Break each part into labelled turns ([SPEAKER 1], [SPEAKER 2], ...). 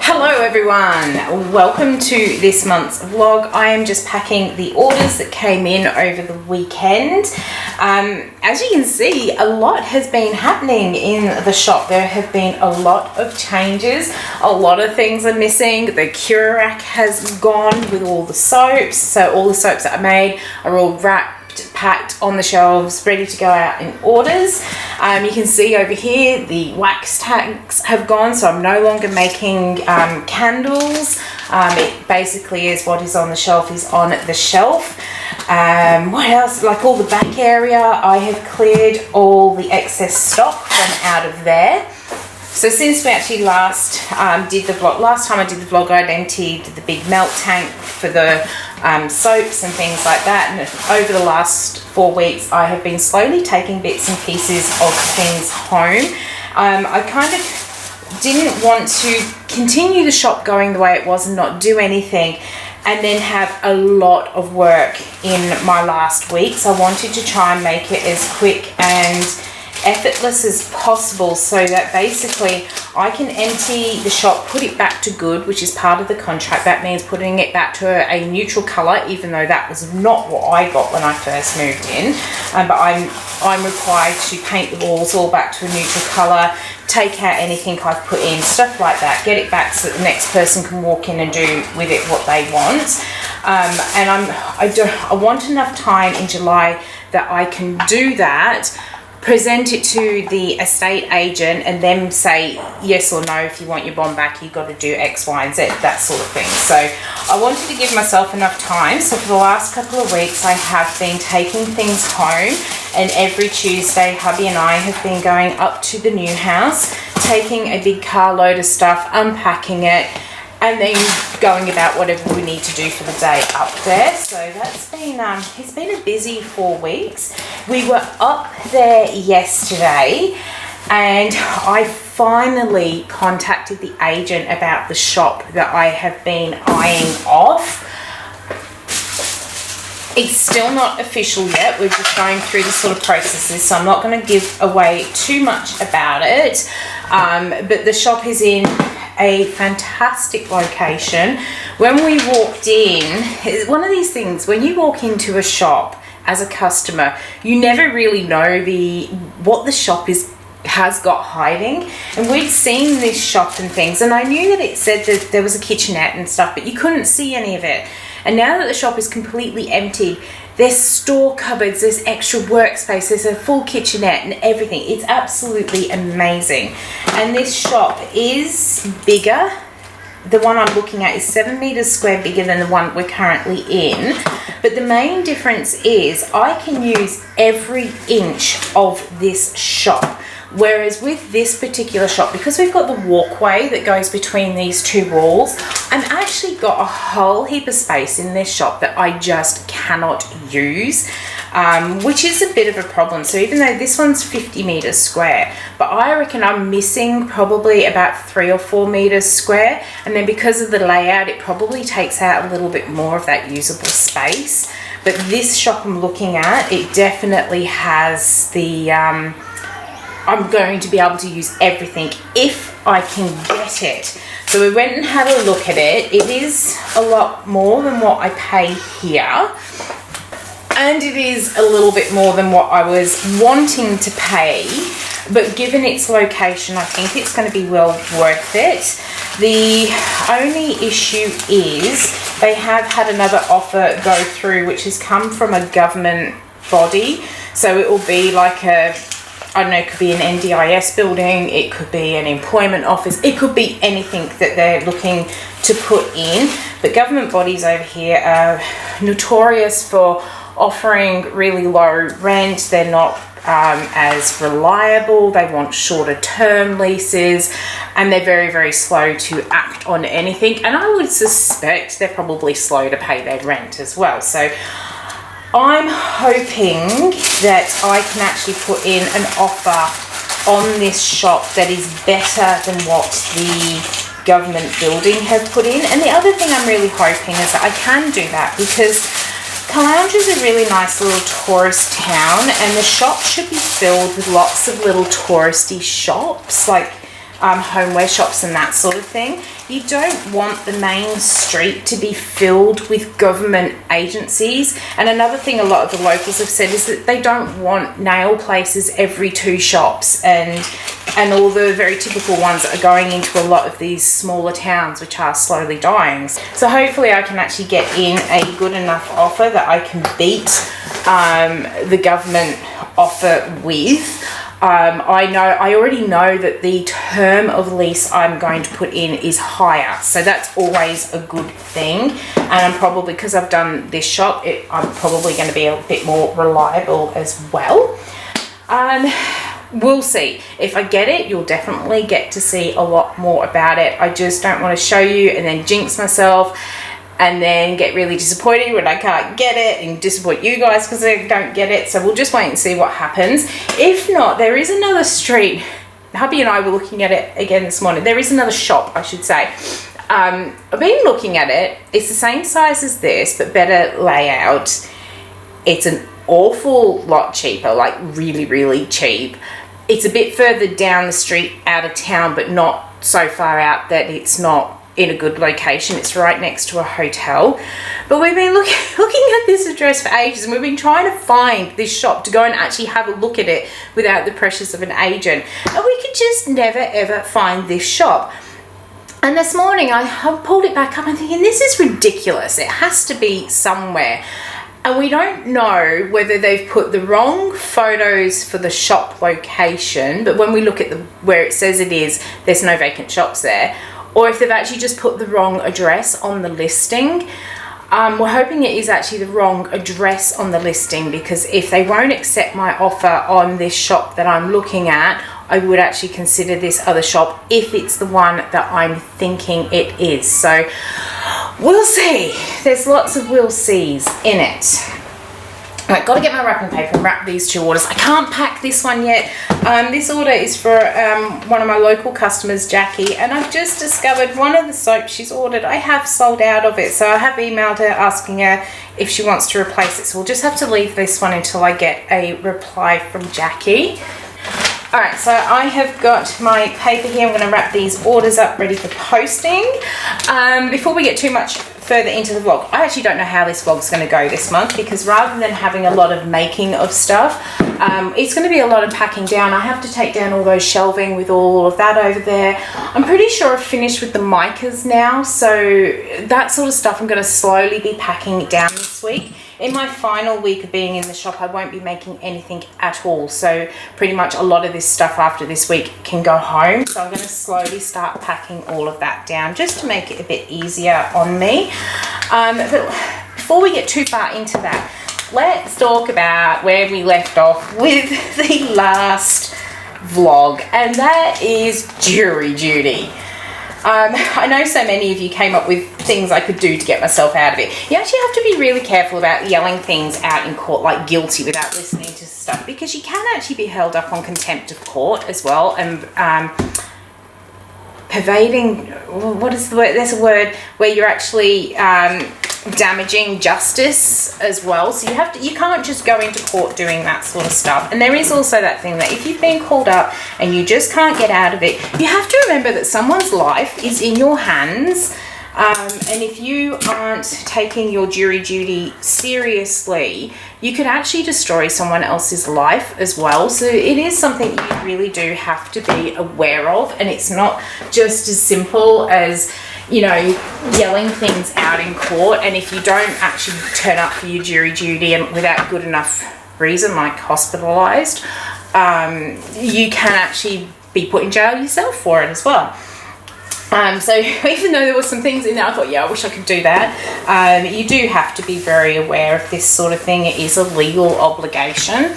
[SPEAKER 1] Hello everyone, welcome to this month's vlog. I am just packing the orders that came in over the weekend. As you can see, a lot has been happening in the shop. There have been a lot of changes, a lot of things are missing. The cure rack has gone with all the soaps, so all the soaps that I made are all wrapped, packed on the shelves, ready to go out in orders. You can see over here the wax tags have gone, so I'm no longer making candles. It basically is what is on the shelf is on the shelf. What else? Like all the back area, I have cleared all the excess stock from out of there. So since we actually last did the vlog, last time I did the vlog, I emptied the big melt tank for the soaps and things like that, and over the last 4 weeks I have been slowly taking bits and pieces of things home. I kind of didn't want to continue the shop going the way it was and not do anything and then have a lot of work in my last week, so I wanted to try and make it as quick and effortless as possible, so that basically I can empty the shop, put it back to good, which is part of the contract. That means putting it back to a neutral color, even though that was not what I got when I first moved in. But I'm required to paint the walls all back to a neutral color, take out anything I've put in, stuff like that, get it back so that the next person can walk in and do with it what they want. And I want enough time in July that I can do that, present it to the estate agent and then say yes or no. If you want your bond back, you've got to do X, Y and Z, that sort of thing. So I wanted to give myself enough time. So for the last couple of weeks I have been taking things home, and every Tuesday hubby and I have been going up to the new house, taking a big carload of stuff, unpacking it, and then going about whatever we need to do for the day up there. So that's been, it's been a busy 4 weeks. We were up there yesterday and I finally contacted the agent about the shop that I have been eyeing off. It's still not official yet. We're just going through the sort of processes, so I'm not going to give away too much about it. But the shop is in a fantastic location. When we walked in, it's one of these things, when you walk into a shop as a customer, you never really know what the shop has got hiding. And we'd seen this shop and things, and I knew that it said that there was a kitchenette and stuff, but you couldn't see any of it. And now that the shop is completely emptied, there's store cupboards, there's extra workspace, there's a full kitchenette and everything. It's absolutely amazing. And this shop is bigger. The one I'm looking at is 7 meters square bigger than the one we're currently in. But the main difference is I can use every inch of this shop. Whereas with this particular shop, because we've got the walkway that goes between these two walls, I've actually got a whole heap of space in this shop that I just cannot use, which is a bit of a problem. So even though this one's 50 meters square, but I reckon I'm missing probably about 3 or 4 meters square. And then because of the layout, it probably takes out a little bit more of that usable space. But this shop I'm looking at, it definitely has the, I'm going to be able to use everything if I can get it. So we went and had a look at it. It is a lot more than what I pay here. And it is a little bit more than what I was wanting to pay. But given its location, I think it's going to be well worth it. The only issue is they have had another offer go through, which has come from a government body. So it will be like a, I don't know, it could be an NDIS building, it could be an employment office, it could be anything that they're looking to put in. But government bodies over here are notorious for offering really low rent. They're not as reliable. They want shorter term leases, and they're very, very slow to act on anything. And I would suspect they're probably slow to pay their rent as well. So I'm hoping that I can actually put in an offer on this shop that is better than what the government building have put in. And the other thing I'm really hoping is that I can do that, because Caloundra is a really nice little tourist town, and the shop should be filled with lots of little touristy shops, like homeware shops and that sort of thing. You don't want the main street to be filled with government agencies. And another thing a lot of the locals have said is that they don't want nail places every 2 shops and all the very typical ones that are going into a lot of these smaller towns which are slowly dying. So hopefully I can actually get in a good enough offer that I can beat the government offer with. I already know that the term of lease I'm going to put in is higher, so that's always a good thing. And I'm probably, because I've done this shop, I'm probably going to be a bit more reliable as well. We'll see. If I get it, you'll definitely get to see a lot more about it. I just don't want to show you and then jinx myself and then get really disappointed when I can't get it, and disappoint you guys because I don't get it. So we'll just wait and see what happens. If not, there is another street. Hubby and I were looking at it again this morning. There is another shop, I should say. I've been looking at it. It's the same size as this, but better layout. It's an awful lot cheaper, like really, really cheap. It's a bit further down the street out of town, but not so far out that it's not in a good location. It's right next to a hotel. But we've been looking at this address for ages, and we've been trying to find this shop to go and actually have a look at it without the pressures of an agent, and we could just never ever find this shop. And this morning I pulled it back up and thinking, this is ridiculous. It has to be somewhere. And we don't know whether they've put the wrong photos for the shop location, but when we look at where it says it is, there's no vacant shops there, or if they've actually just put the wrong address on the listing. We're hoping it is actually the wrong address on the listing, because if they won't accept my offer on this shop that I'm looking at, I would actually consider this other shop if it's the one that I'm thinking it is. So we'll see. There's lots of we'll sees in it. Right, got to get my wrapping paper and wrap these 2 orders. I can't pack this one yet. This order is for one of my local customers, Jackie, and I've just discovered one of the soaps she's ordered, I have sold out of it. So I have emailed her asking her if she wants to replace it. So we'll just have to leave this one until I get a reply from Jackie. Alright, so I have got my paper here. I'm going to wrap these orders up ready for posting. Before we get too much further into the vlog, I actually don't know how this vlog's going to go this month, because rather than having a lot of making of stuff, it's going to be a lot of packing down. I have to take down all those shelving with all of that over there. I'm pretty sure I've finished with the micas now, so that sort of stuff I'm going to slowly be packing down this week. In my final week of being in the shop, I won't be making anything at all. So pretty much a lot of this stuff after this week can go home. So I'm going to slowly start packing all of that down just to make it a bit easier on me. But before we get too far into that, let's talk about where we left off with the last vlog, and that is jury duty. I know so many of you came up with things I could do to get myself out of it. You actually have to be really careful about yelling things out in court, like guilty, without listening to stuff, because you can actually be held up on contempt of court as well, and pervading, what is the word? There's a word where you're actually damaging justice as well. So you can't just go into court doing that sort of stuff. And there is also that thing that if you've been called up and you just can't get out of it, you have to remember that someone's life is in your hands. And if you aren't taking your jury duty seriously, you could actually destroy someone else's life as well. So it is something you really do have to be aware of, and it's not just as simple as, you know, yelling things out in court. And if you don't actually turn up for your jury duty and without good enough reason, like hospitalised, you can actually be put in jail yourself for it as well. So even though there were some things in there, I thought, yeah, I wish I could do that. You do have to be very aware of this sort of thing. It is a legal obligation.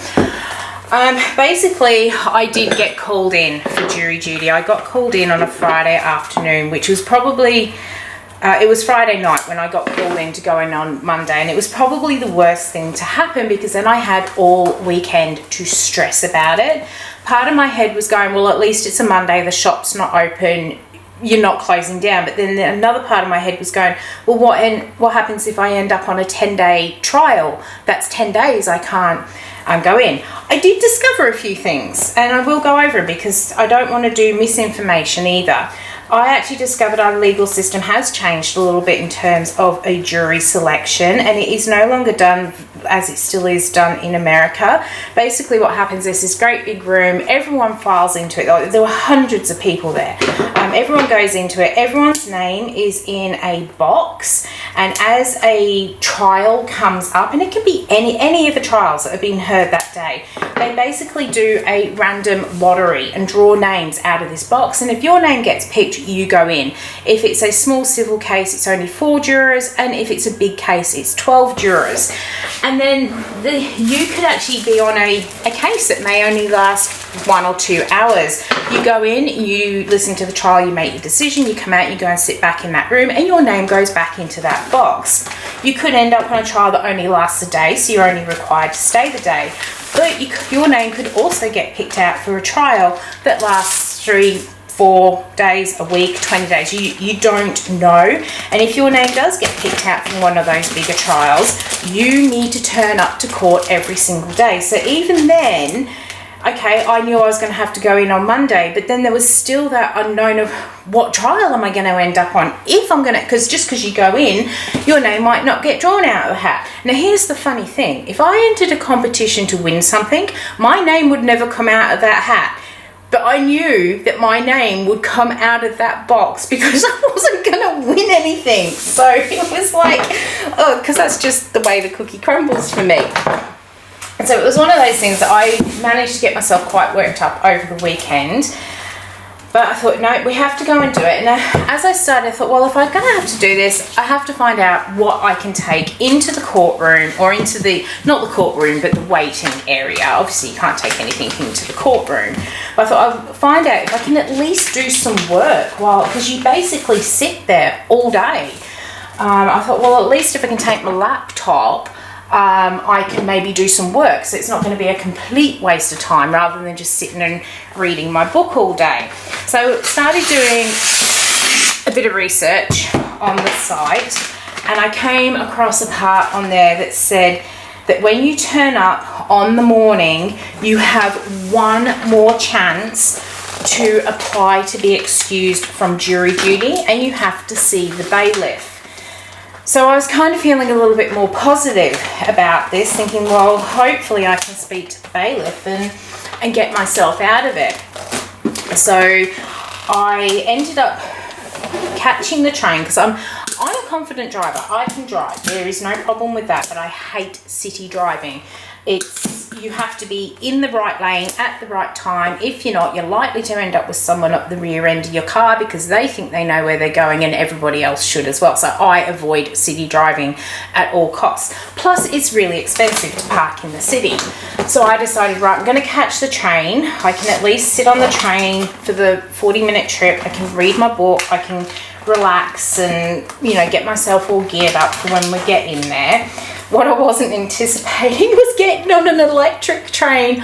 [SPEAKER 1] Basically, I did get called in for jury duty. I got called in on a Friday afternoon, which was probably, it was Friday night when I got called in to go in on Monday, and it was probably the worst thing to happen because then I had all weekend to stress about it. Part of my head was going, well, at least it's a Monday, the shop's not open, you're not closing down. But then another part of my head was going, well, what happens if I end up on a 10-day trial? That's 10 days I can't go in. I did discover a few things, and I will go over it because I don't want to do misinformation either. I actually discovered our legal system has changed a little bit in terms of a jury selection, and it is no longer done as it still is done in America. Basically what happens is this great big room, everyone files into it. There were hundreds of people there. Everyone goes into it, everyone's name is in a box, and as a trial comes up, and it can be any of the trials that have been heard that day, they basically do a random lottery and draw names out of this box, and if your name gets picked, you go in. If it's a small civil case, it's only 4 jurors, and if it's a big case, it's 12 jurors. And then you could actually be on a case that may only last 1 or 2 hours. You go in, you listen to the trial, you make your decision, you come out, you go and sit back in that room, and your name goes back into that box. You could end up on a trial that only lasts a day, so you're only required to stay the day. But your name could also get picked out for a trial that lasts 3, 4 days, a week, 20 days, you don't know. And if your name does get picked out from one of those bigger trials, you need to turn up to court every single day. So even then, okay, I knew I was going to have to go in on Monday, but then there was still that unknown of what trial am I going to end up on if I'm going to, because just because you go in, your name might not get drawn out of a hat. Now here's the funny thing, if I entered a competition to win something, my name would never come out of that hat. But I knew that my name would come out of that box because I wasn't going to win anything. So it was like, oh, because that's just the way the cookie crumbles for me. And so it was one of those things that I managed to get myself quite worked up over the weekend. But I thought, no, we have to go and do it. And as I started, I thought, well, if I'm going to have to do this, I have to find out what I can take into the courtroom or into the, not the courtroom, but the waiting area. Obviously, you can't take anything into the courtroom. But I thought I'll find out if I can at least do some work because you basically sit there all day. I thought, well, at least if I can take my laptop, I can maybe do some work, so it's not going to be a complete waste of time rather than just sitting and reading my book all day. So started doing a bit of research on the site, and I came across a part on there that said that when you turn up on the morning, you have one more chance to apply to be excused from jury duty, and you have to see the bailiff. So I was kind of feeling a little bit more positive about this, thinking, well, hopefully I can speak to the bailiff and get myself out of it. So I ended up catching the train because I'm a confident driver. I can drive. There is no problem with that, but I hate city driving. you have to be in the right lane at the right time. If you're not, you're likely to end up with someone up the rear end of your car because they think they know where they're going, and everybody else should as well. So I avoid city driving at all costs. Plus, it's really expensive to park in the city. So I decided, right, I'm going to catch the train. I can at least sit on the train for the 40-minute trip. I can read my book. I can relax and, you know, get myself all geared up for when we get in there. What I wasn't anticipating was getting on an electric train.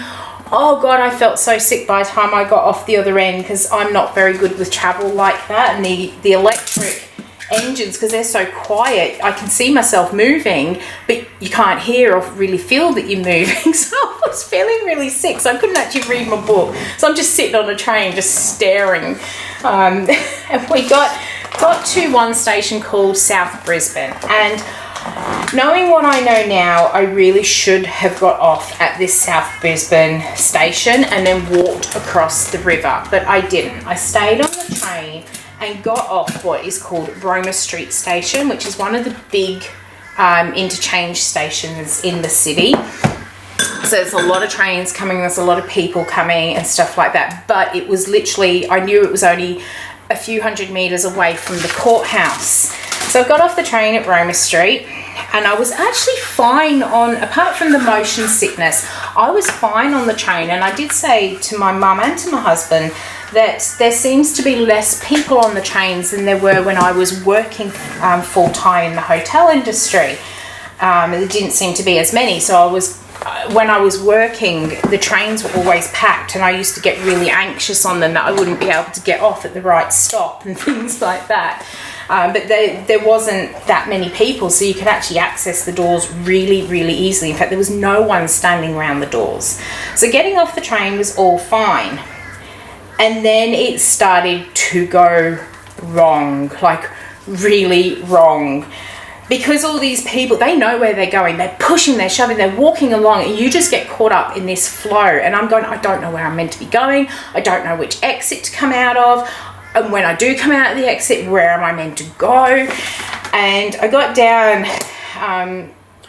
[SPEAKER 1] Oh God, I felt so sick by the time I got off the other end because I'm not very good with travel like that. And the electric engines, because they're so quiet, I can see myself moving, but you can't hear or really feel that you're moving. So I was feeling really sick, so I couldn't actually read my book. So I'm just sitting on a train, just staring. And we got to one station called South Brisbane, and knowing what I know now, I really should have got off at this South Brisbane station and then walked across the river, but I didn't. I stayed on the train and got off what is called Broma Street Station, which is one of the big interchange stations in the city. So there's a lot of trains coming, there's a lot of people coming and stuff like that, but it was literally, I knew it was only a few hundred meters away from the courthouse. So I got off the train at Broma Street, and I was actually fine apart from the motion sickness, I was fine on the train. And I did say to my mum and to my husband that there seems to be less people on the trains than there were when I was working full-time in the hotel industry. There didn't seem to be as many. So when I was working, the trains were always packed, and I used to get really anxious on them that I wouldn't be able to get off at the right stop and things like that. But there wasn't that many people, so you could actually access the doors really, really easily. In fact, there was no one standing around the doors. So getting off the train was all fine. And then it started to go wrong, like really wrong. Because all these people, they know where they're going. They're pushing, they're shoving, they're walking along, and you just get caught up in this flow. And I'm going, I don't know where I'm meant to be going. I don't know which exit to come out of. And when I do come out of the exit, where am I meant to go? And I got down,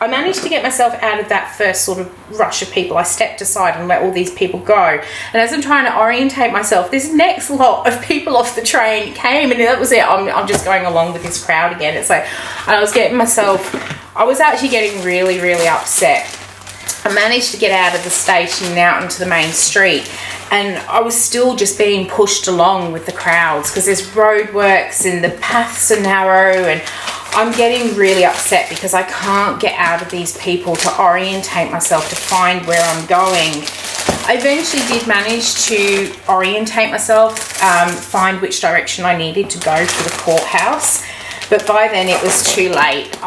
[SPEAKER 1] I managed to get myself out of that first sort of rush of people. I stepped aside and let all these people go. And as I'm trying to orientate myself, this next lot of people off the train came, and that was it. I'm just going along with this crowd again. It's like, and I was actually getting really, really upset. I managed to get out of the station and out into the main street, and I was still just being pushed along with the crowds because there's roadworks and the paths are narrow, and I'm getting really upset because I can't get out of these people to orientate myself to find where I'm going. I eventually did manage to orientate myself, find which direction I needed to go for the courthouse, but by then it was too late.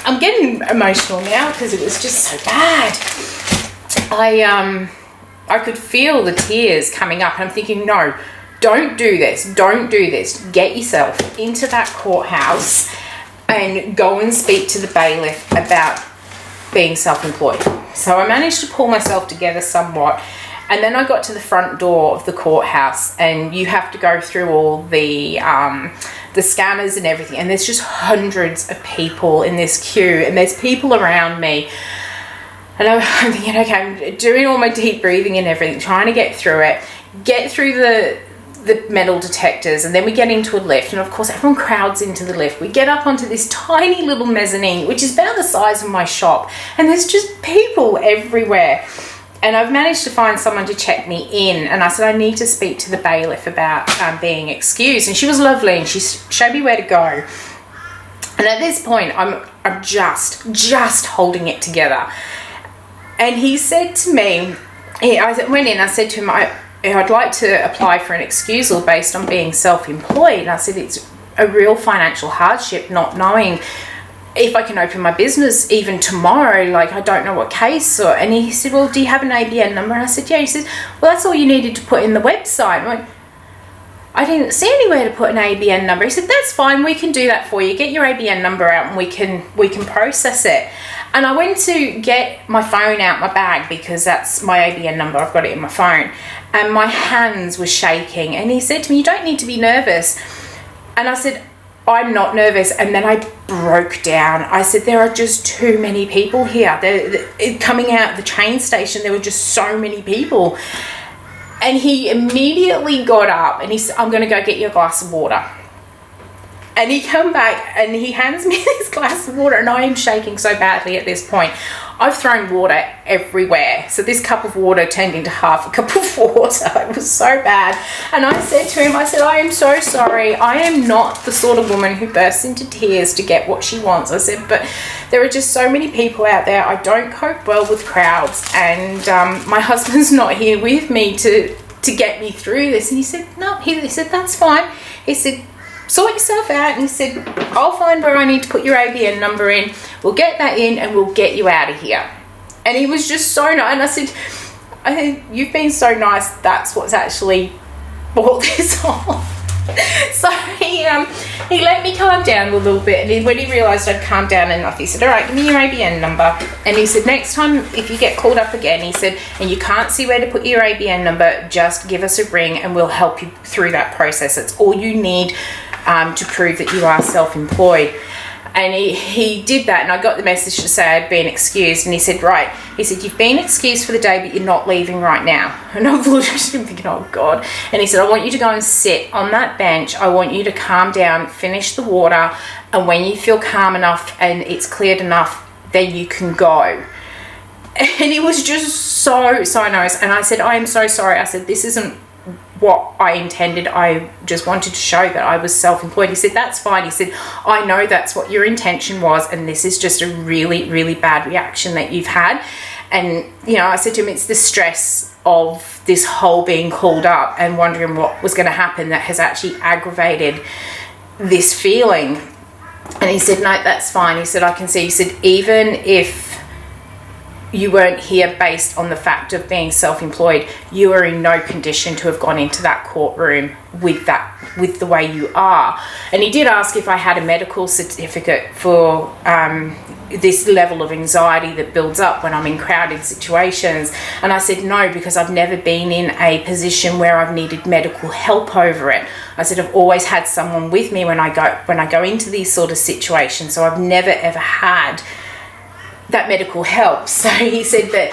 [SPEAKER 1] I'm getting emotional now because it was just so bad. I could feel the tears coming up, and I'm thinking, no, don't do this. Get yourself into that courthouse and go and speak to the bailiff about being self-employed. So I managed to pull myself together somewhat, and then I got to the front door of the courthouse, and you have to go through all the scanners and everything, and there's just hundreds of people in this queue, and there's people around me, and I'm thinking, okay, I'm doing all my deep breathing and everything, trying to get through the metal detectors, and then we get into a lift, and of course everyone crowds into the lift. We get up onto this tiny little mezzanine, which is about the size of my shop, and there's just people everywhere. And I've managed to find someone to check me in, and I said I need to speak to the bailiff about being excused, and she was lovely, and she showed me where to go. And at this point I'm just holding it together, and he said to me, I said to him, I'd like to apply for an excusal based on being self-employed. And I said it's a real financial hardship not knowing if I can open my business even tomorrow, like I don't know what case. And he said, well, do you have an ABN number? And I said, yeah. He said, well, that's all you needed to put in the website. I went, I didn't see anywhere to put an ABN number. He said, that's fine, we can do that for you. Get your ABN number out and we can process it. And I went to get my phone out my bag because that's my ABN number. I've got it in my phone. And my hands were shaking. And he said to me, you don't need to be nervous. And I said, I'm not nervous. And then I broke down. I said, there are just too many people here. Coming out the train station, there were just so many people. And he immediately got up and he said, I'm going to go get you a glass of water. And he come back and he hands me this glass of water, and I am shaking so badly at this point. I've thrown water everywhere. So this cup of water turned into half a cup of water. It was so bad. And I said to him, I said, I am so sorry. I am not the sort of woman who bursts into tears to get what she wants. I said, but there are just so many people out there. I don't cope well with crowds. And my husband's not here with me to get me through this. And he said, no, he said, that's fine. He said, sort yourself out. And he said, I'll find where I need to put your ABN number in. We'll get that in and we'll get you out of here. And he was just so nice. And I said, you've been so nice. That's what's actually brought this on. So he let me calm down a little bit. And when he realised I'd calmed down enough, he said, all right, give me your ABN number. And he said, next time if you get called up again, he said, and you can't see where to put your ABN number, just give us a ring and we'll help you through that process. It's all you need to prove that you are self-employed. And he did that, and I got the message to say I'd been excused. And he said, right, he said, you've been excused for the day, but you're not leaving right now. And I've looked at him thinking, oh God. And he said, I want you to go and sit on that bench. I want you to calm down, finish the water, and when you feel calm enough and it's cleared enough, then you can go. And he was just so nice. And I said, I am so sorry. I said, this isn't what I intended. I just wanted to show that I was self-employed. He said, that's fine. He said, I know that's what your intention was, and this is just a really, really bad reaction that you've had. And, you know, I said to him, it's the stress of this whole being called up and wondering what was going to happen that has actually aggravated this feeling. And he said, no, that's fine. He said, I can see. He said, even if you weren't here based on the fact of being self-employed, you are in no condition to have gone into that courtroom with the way you are. And he did ask if I had a medical certificate for this level of anxiety that builds up when I'm in crowded situations. And I said no, because I've never been in a position where I've needed medical help over it. I said I've always had someone with me when I go into these sort of situations, so I've never ever had that medical help. So he said that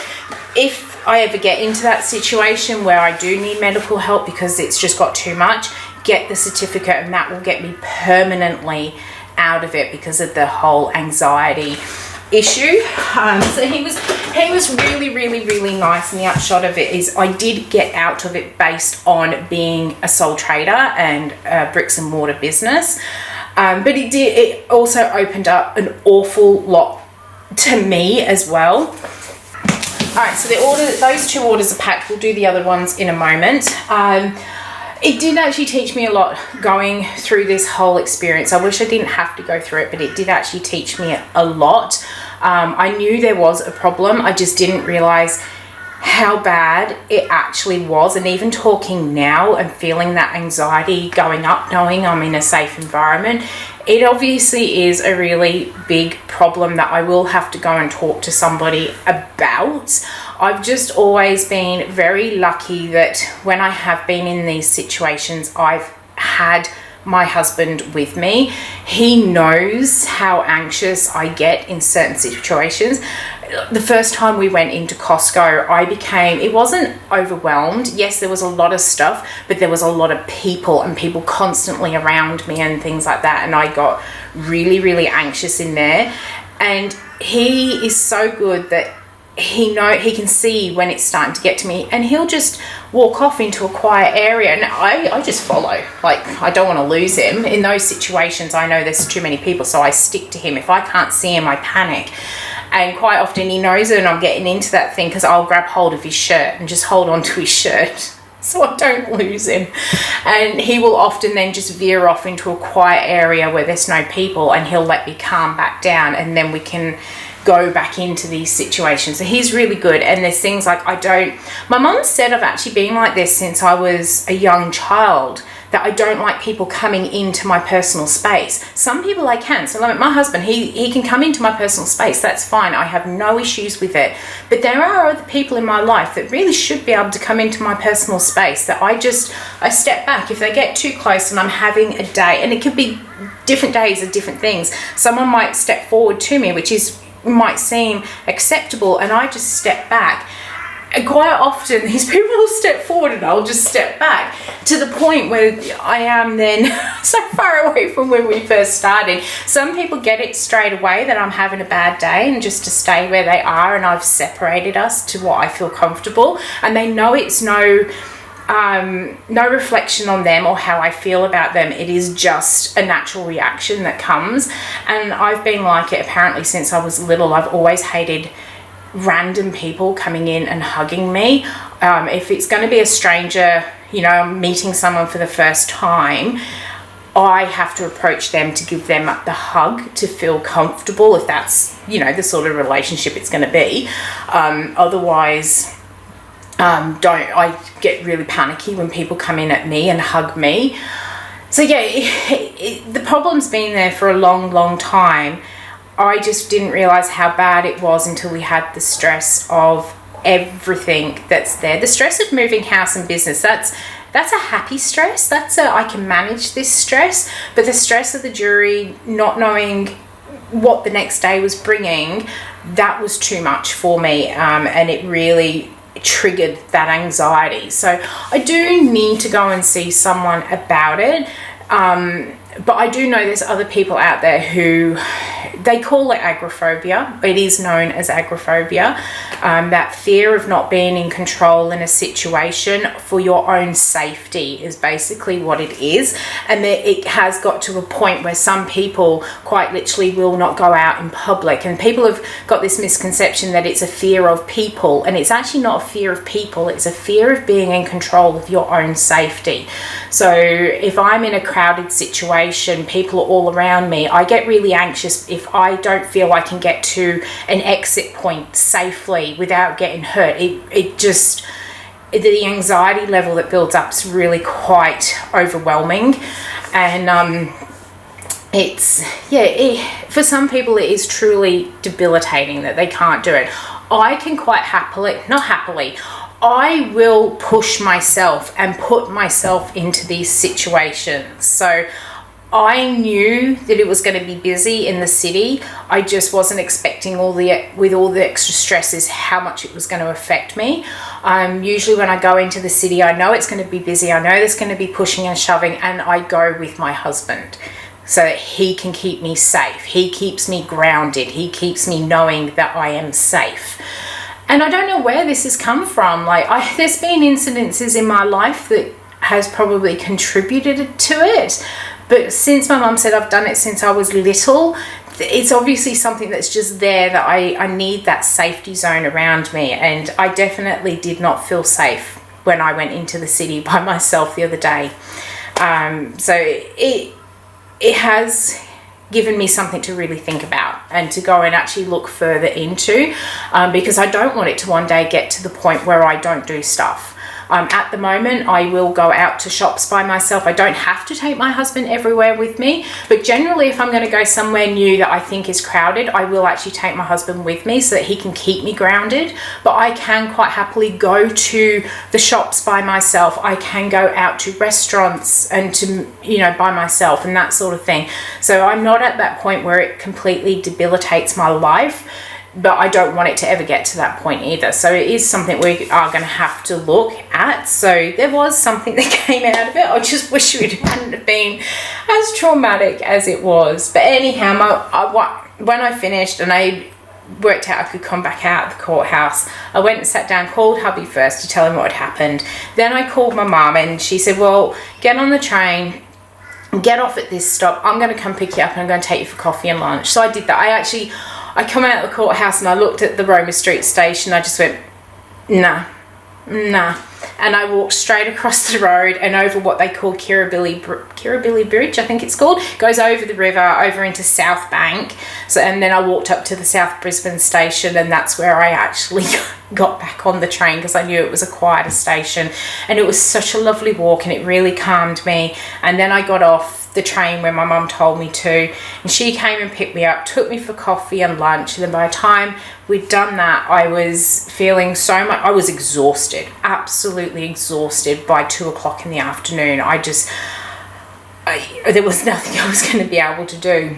[SPEAKER 1] if I ever get into that situation where I do need medical help because it's just got too much, get the certificate, and that will get me permanently out of it because of the whole anxiety issue. So he was really, really, really nice. And the upshot of it is I did get out of it based on being a sole trader and a bricks and mortar business. But it also opened up an awful lot to me as well. All right, so those two orders are packed. We'll do the other ones in a moment. It did actually teach me a lot going through this whole experience. I wish I didn't have to go through it, but it did actually teach me a lot. I knew there was a problem. I just didn't realize how bad it actually was. And even talking now and feeling that anxiety going up, knowing I'm in a safe environment, it obviously is a really big problem that I will have to go and talk to somebody about. I've just always been very lucky that when I have been in these situations, I've had my husband with me. He knows how anxious I get in certain situations. The first time we went into Costco, it wasn't overwhelmed. Yes, there was a lot of stuff, but there was a lot of people and people constantly around me and things like that. And I got really, really anxious in there. And he is so good that he can see when it's starting to get to me, and he'll just walk off into a quiet area, and I just follow. Like, I don't want to lose him. In those situations, I know there's too many people, so I stick to him. If I can't see him, I panic. And quite often he knows it, and I'm getting into that thing because I'll grab hold of his shirt and just hold on to his shirt so I don't lose him. And he will often then just veer off into a quiet area where there's no people, and he'll let me calm back down, and then we can go back into these situations. So he's really good. And there's things like my mum said I've actually been like this since I was a young child, that I don't like people coming into my personal space. Some people I can. So like my husband, he can come into my personal space. That's fine. I have no issues with it. But there are other people in my life that really should be able to come into my personal space that I step back if they get too close and I'm having a day. And it could be different days are different things. Someone might step forward to me, which might seem acceptable, and I just step back. And quite often these people will step forward and I'll just step back, to the point where I am then so far away from when we first started. Some people get it straight away that I'm having a bad day, and just to stay where they are, and I've separated us to what I feel comfortable, and they know it's no reflection on them or how I feel about them. It is just a natural reaction that comes. And I've been like it apparently since I was little. I've always hated random people coming in and hugging me. If it's going to be a stranger, meeting someone for the first time, I have to approach them to give them the hug to feel comfortable, if that's, the sort of relationship it's going to be. Otherwise, I get really panicky when people come in at me and hug me. So the problem's been there for a long, long time. I just didn't realize how bad it was until we had the stress of everything that's there. The stress of moving house and business, that's a happy stress. I can manage this stress. But the stress of the jury, not knowing what the next day was bringing, that was too much for me. And it really triggered that anxiety. So I do need to go and see someone about it. But I do know there's other people out there who, they call it agoraphobia. It is known as agoraphobia. That fear of not being in control in a situation for your own safety is basically what it is. And it has got to a point where some people quite literally will not go out in public. And people have got this misconception that it's a fear of people. And it's actually not a fear of people. It's a fear of being in control of your own safety. So if I'm in a crowded situation, people are all around me, I get really anxious if I don't feel I can get to an exit point safely without getting hurt. The anxiety level that builds up is really quite overwhelming. And for some people it is truly debilitating that they can't do it. I can quite I will push myself and put myself into these situations. So I knew that it was going to be busy in the city. I just wasn't expecting with all the extra stresses, how much it was going to affect me. Usually when I go into the city, I know it's going to be busy. I know there's going to be pushing and shoving, and I go with my husband so that he can keep me safe. He keeps me grounded. He keeps me knowing that I am safe. And I don't know where this has come from. There's been incidences in my life that has probably contributed to it. But since my mum said I've done it since I was little, it's obviously something that's just there, that I need that safety zone around me. And I definitely did not feel safe when I went into the city by myself the other day. So it has given me something to really think about and to go and actually look further into, because I don't want it to one day get to the point where I don't do stuff. At the moment, I will go out to shops by myself. I don't have to take my husband everywhere with me, but generally if I'm going to go somewhere new that I think is crowded, I will actually take my husband with me so that he can keep me grounded. But I can quite happily go to the shops by myself. I can go out to restaurants and by myself and that sort of thing. So I'm not at that point where it completely debilitates my life. But I don't want it to ever get to that point either. So it is something we are going to have to look at. So there was something that came out of it. I just wish it hadn't have been as traumatic as it was. But anyhow, when I finished and I worked out I could come back out of the courthouse, I went and sat down, called hubby first to tell him what had happened. Then I called my mum and she said, well, get on the train, get off at this stop. I'm going to come pick you up and I'm going to take you for coffee and lunch. So I did that. I come out of the courthouse and I looked at the Roma Street station. I just went, nah. And I walked straight across the road and over what they call Kirribilli Bridge, I think it's called. Goes over the river, over into South Bank. And then I walked up to the South Brisbane station, and that's where I actually got back on the train because I knew it was a quieter station. And it was such a lovely walk and it really calmed me. And then I got off the train when my mum told me to, and she came and picked me up, took me for coffee and lunch. And then by the time we'd done that, I was feeling I was exhausted, absolutely exhausted by 2 o'clock in the afternoon. there was nothing I was going to be able to do.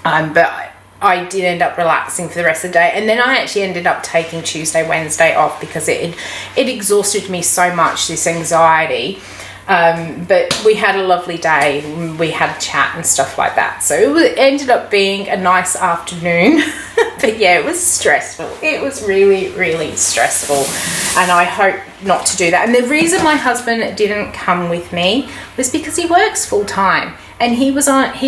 [SPEAKER 1] But I did end up relaxing for the rest of the day, and then I actually ended up taking Tuesday, Wednesday off because it exhausted me so much, this anxiety. But we had a lovely day. We had a chat and stuff like that. So it ended up being a nice afternoon. But yeah, it was stressful. It was really, really stressful. And I hope not to do that. And the reason my husband didn't come with me was because he works full time. And he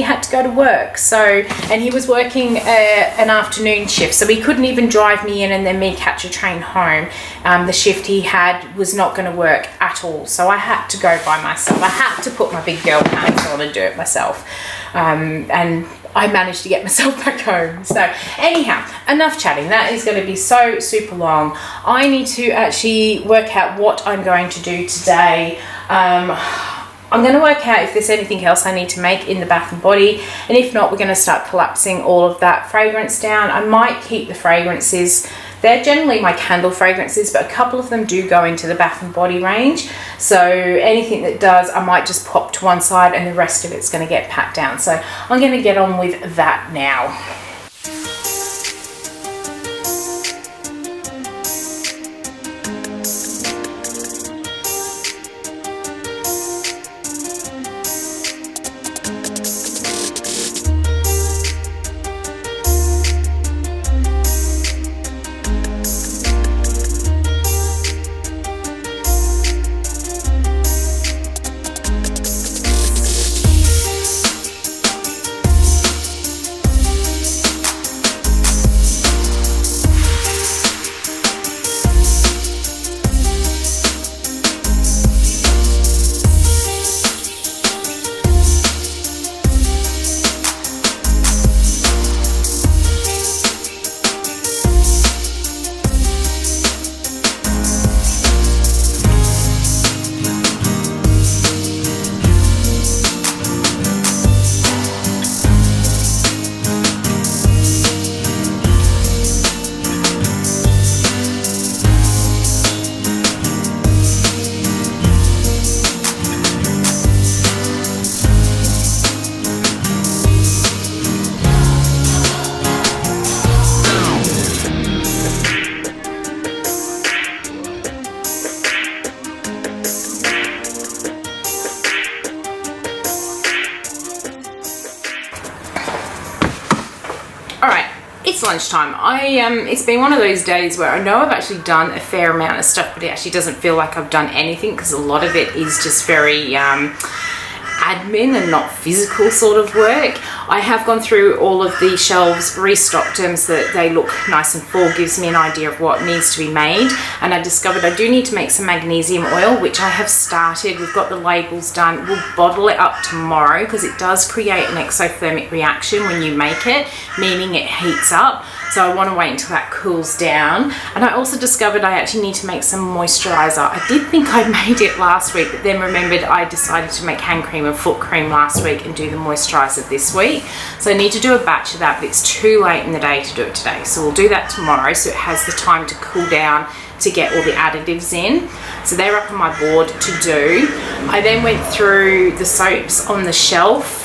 [SPEAKER 1] had to go to work. And he was working an afternoon shift. So he couldn't even drive me in and then me catch a train home. The shift he had was not going to work at all. So I had to go by myself. I had to put my big girl pants on and do it myself. And I managed to get myself back home. So anyhow, enough chatting. That is going to be so super long. I need to actually work out what I'm going to do today. I'm going to work out if there's anything else I need to make in the Bath and Body, and if not, we're going to start collapsing all of that fragrance down. I might keep the fragrances. They're generally my candle fragrances, but a couple of them do go into the Bath and Body range. So anything that does, I might just pop to one side, and the rest of it's going to get packed down. So I'm going to get on with that now. It's lunchtime. It's been one of those days where I know I've actually done a fair amount of stuff, but it actually doesn't feel like I've done anything because a lot of it is just very admin and not physical sort of work. I have gone through all of the shelves, restocked them so that they look nice and full, gives me an idea of what needs to be made. And I discovered I do need to make some magnesium oil, which I have started. We've got the labels done. We'll bottle it up tomorrow because it does create an exothermic reaction when you make it, meaning it heats up. So I want to wait until that cools down. And I also discovered I actually need to make some moisturizer. I did think I made it last week, but then remembered I decided to make hand cream and foot cream last week and do the moisturizer this week. So I need to do a batch of that, but it's too late in the day to do it today. So we'll do that tomorrow so it has the time to cool down to get all the additives in. So they're up on my board to do. I then went through the soaps on the shelf.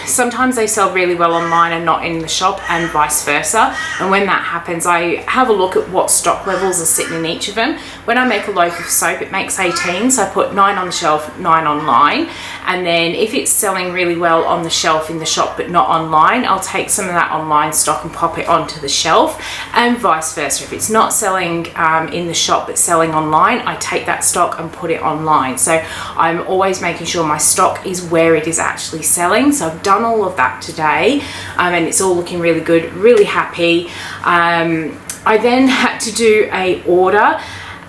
[SPEAKER 1] Sometimes they sell really well online and not in the shop, and vice versa. And when that happens, I have a look at what stock levels are sitting in each of them. When I make a loaf of soap, it makes 18, so I put 9 on the shelf, 9 online. And then if it's selling really well on the shelf in the shop but not online, I'll take some of that online stock and pop it onto the shelf, and vice versa. If it's not selling in the shop but selling online, I take that stock and put it online. So I'm always making sure my stock is where it is actually selling. So I've done all of that today, and it's all looking really good, really happy. I then had to do a order,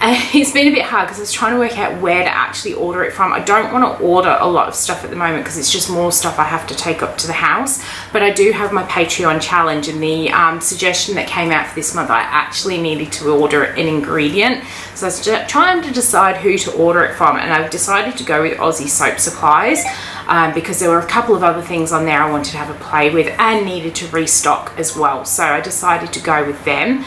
[SPEAKER 1] and it's been a bit hard because I was trying to work out where to actually order it from. I don't want to order a lot of stuff at the moment because it's just more stuff I have to take up to the house, but I do have my Patreon challenge, and the suggestion that came out for this month, I actually needed to order an ingredient. So I was just trying to decide who to order it from, and I've decided to go with Aussie Soap Supplies. because there were a couple of other things on there I wanted to have a play with and needed to restock as well. So I decided to go with them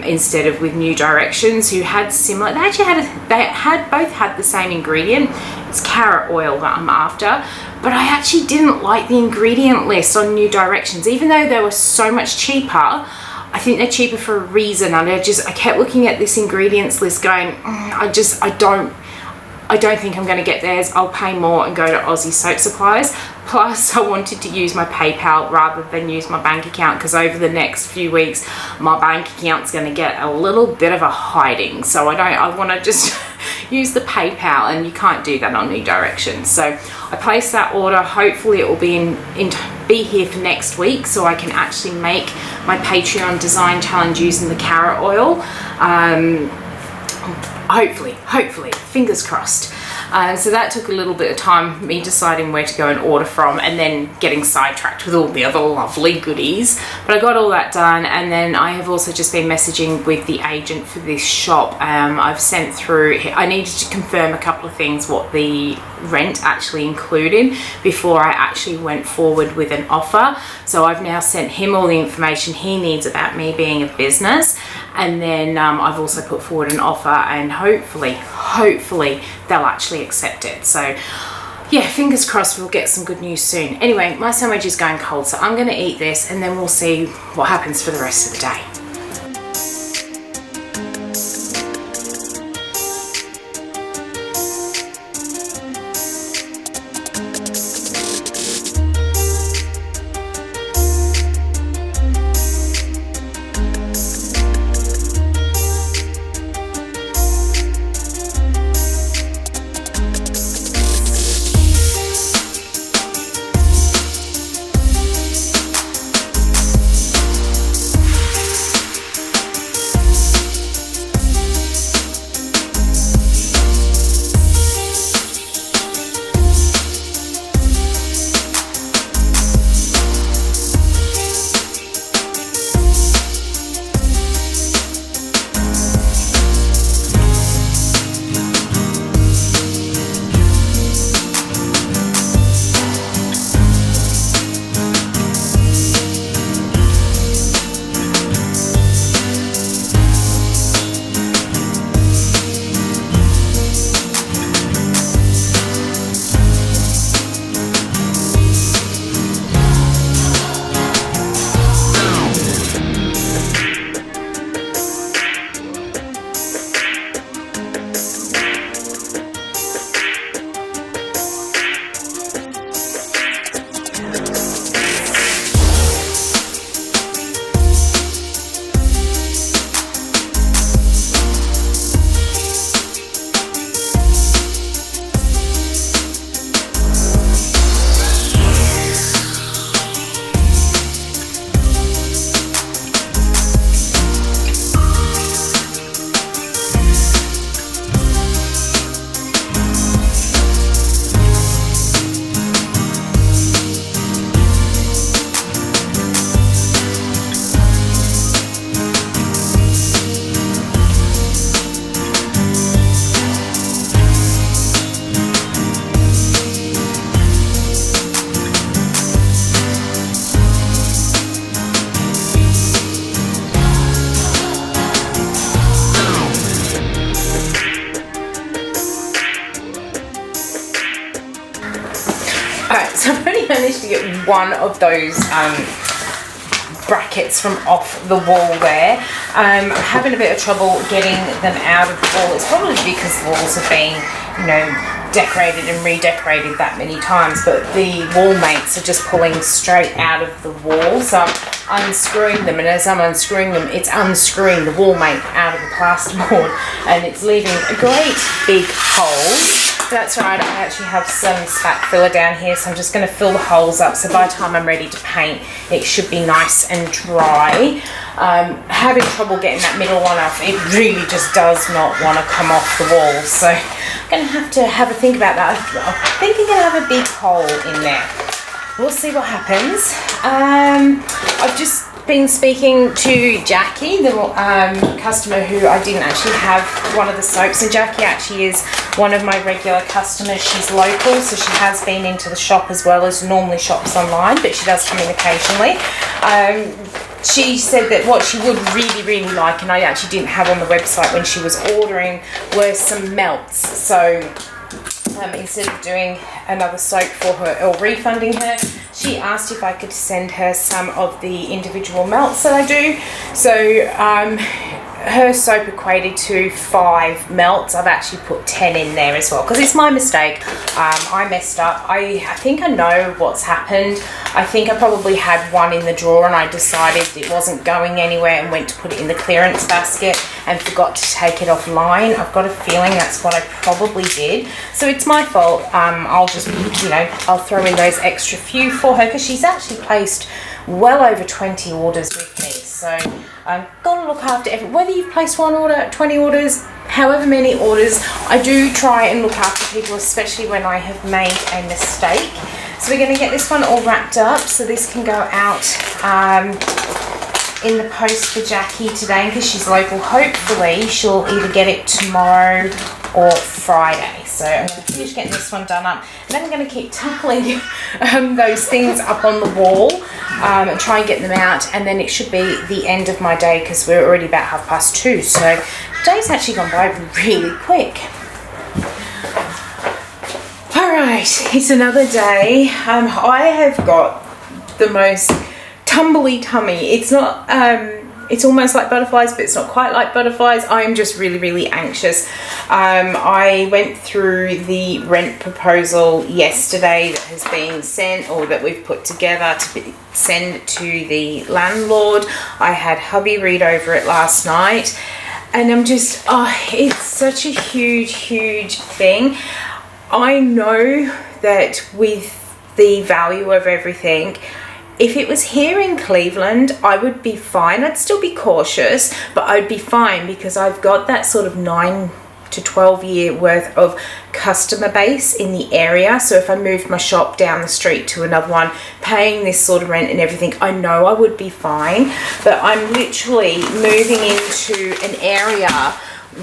[SPEAKER 1] instead of with New Directions, who had similar, they both had the same ingredient. It's carrot oil that I'm after, but I actually didn't like the ingredient list on New Directions, even though they were so much cheaper. I think they're cheaper for a reason, and I kept looking at this ingredients list going, I don't think I'm going to get theirs. I'll pay more and go to Aussie Soap Supplies. Plus, I wanted to use my PayPal rather than use my bank account, because over the next few weeks, my bank account's going to get a little bit of a hiding. So I want to just use the PayPal, and you can't do that on New Directions. So I placed that order. Hopefully it will be be here for next week, so I can actually make my Patreon design challenge using the carrot oil. Hopefully, fingers crossed. So that took a little bit of time, me deciding where to go and order from, and then getting sidetracked with all the other lovely goodies. But I got all that done, and then I have also just been messaging with the agent for this shop. I've sent through, I needed to confirm a couple of things, what the rent actually included before I actually went forward with an offer. So I've now sent him all the information he needs about me being a business, and then I've also put forward an offer, and hopefully they'll actually accept it. So yeah, fingers crossed we'll get some good news soon. Anyway, my sandwich is going cold, so I'm going to eat this, and then we'll see what happens for the rest of the day. So I've only managed to get one of those brackets from off the wall there. I'm having a bit of trouble getting them out of the wall. It's probably because the walls have been, you know, decorated and redecorated that many times, but the wall mates are just pulling straight out of the wall. So I'm unscrewing them, and as I'm unscrewing them, it's unscrewing the wall mate out of the plasterboard, and it's leaving a great big hole. That's right, I actually have some spack filler down here, so I'm just going to fill the holes up, so by the time I'm ready to paint, it should be nice and dry. Having trouble getting that middle one off. It really just does not want to come off the wall, so I'm going to have a think about that. I think I'm going to have a big hole in there. We'll see what happens. I've just been speaking to Jackie, the customer who I didn't actually have one of the soaps, and Jackie actually is one of my regular customers. She's local, so she has been into the shop as well as normally shops online, but she does come in occasionally. She said that what she would really like, and I actually didn't have on the website when she was ordering, were some melts. So instead of doing another soap for her or refunding her, she asked if I could send her some of the individual melts that I do. So her soap equated to 5 melts. I've actually put 10 in there as well because it's my mistake. I messed up. I think I know what's happened. I think I probably had one in the drawer and I decided it wasn't going anywhere and went to put it in the clearance basket and forgot to take it offline. I've got a feeling that's what I probably did. So it's my fault. I'll just, I'll throw in those extra few for her because she's actually placed well over 20 orders with me. So I've got to look after whether you've placed 1 order, 20 orders, however many orders, I do try and look after people, especially when I have made a mistake. So we're going to get this one all wrapped up so this can go out in the post for Jackie today because she's local. Hopefully she'll either get it tomorrow or Friday. So I'm going to finish getting this one done up, and then I'm going to keep tuckling those things up on the wall and try and get them out, and then it should be the end of my day because we're already about 2:30. So the day's actually gone by really quick. Alright, it's another day. I have got the most tumbly tummy. It's not it's almost like butterflies, but it's not quite like butterflies. I am just really anxious. I went through the rent proposal yesterday that has been sent, or that we've put together to send to the landlord. I had hubby read over it last night, and I'm just, it's such a huge thing. I know that with the value of everything, if it was here in Cleveland, I would be fine. I'd still be cautious, but I'd be fine because I've got that sort of 9 to 12 year worth of customer base in the area. So if I moved my shop down the street to another one, paying this sort of rent and everything, I know I would be fine. But I'm literally moving into an area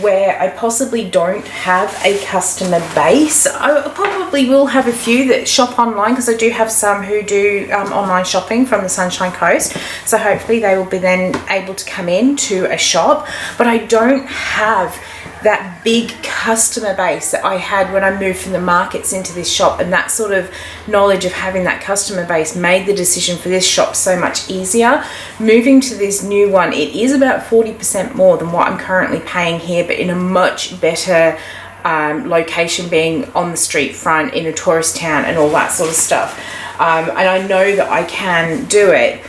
[SPEAKER 1] where I possibly don't have a customer base. I probably will have a few that shop online because I do have some who do online shopping from the Sunshine Coast. So hopefully they will be then able to come in to a shop. But I don't have that big customer base that I had when I moved from the markets into this shop, and that sort of knowledge of having that customer base made the decision for this shop so much easier. Moving to this new one, it is about 40% more than what I'm currently paying here, but in a much better location, being on the street front in a tourist town and all that sort of stuff. And I know that I can do it,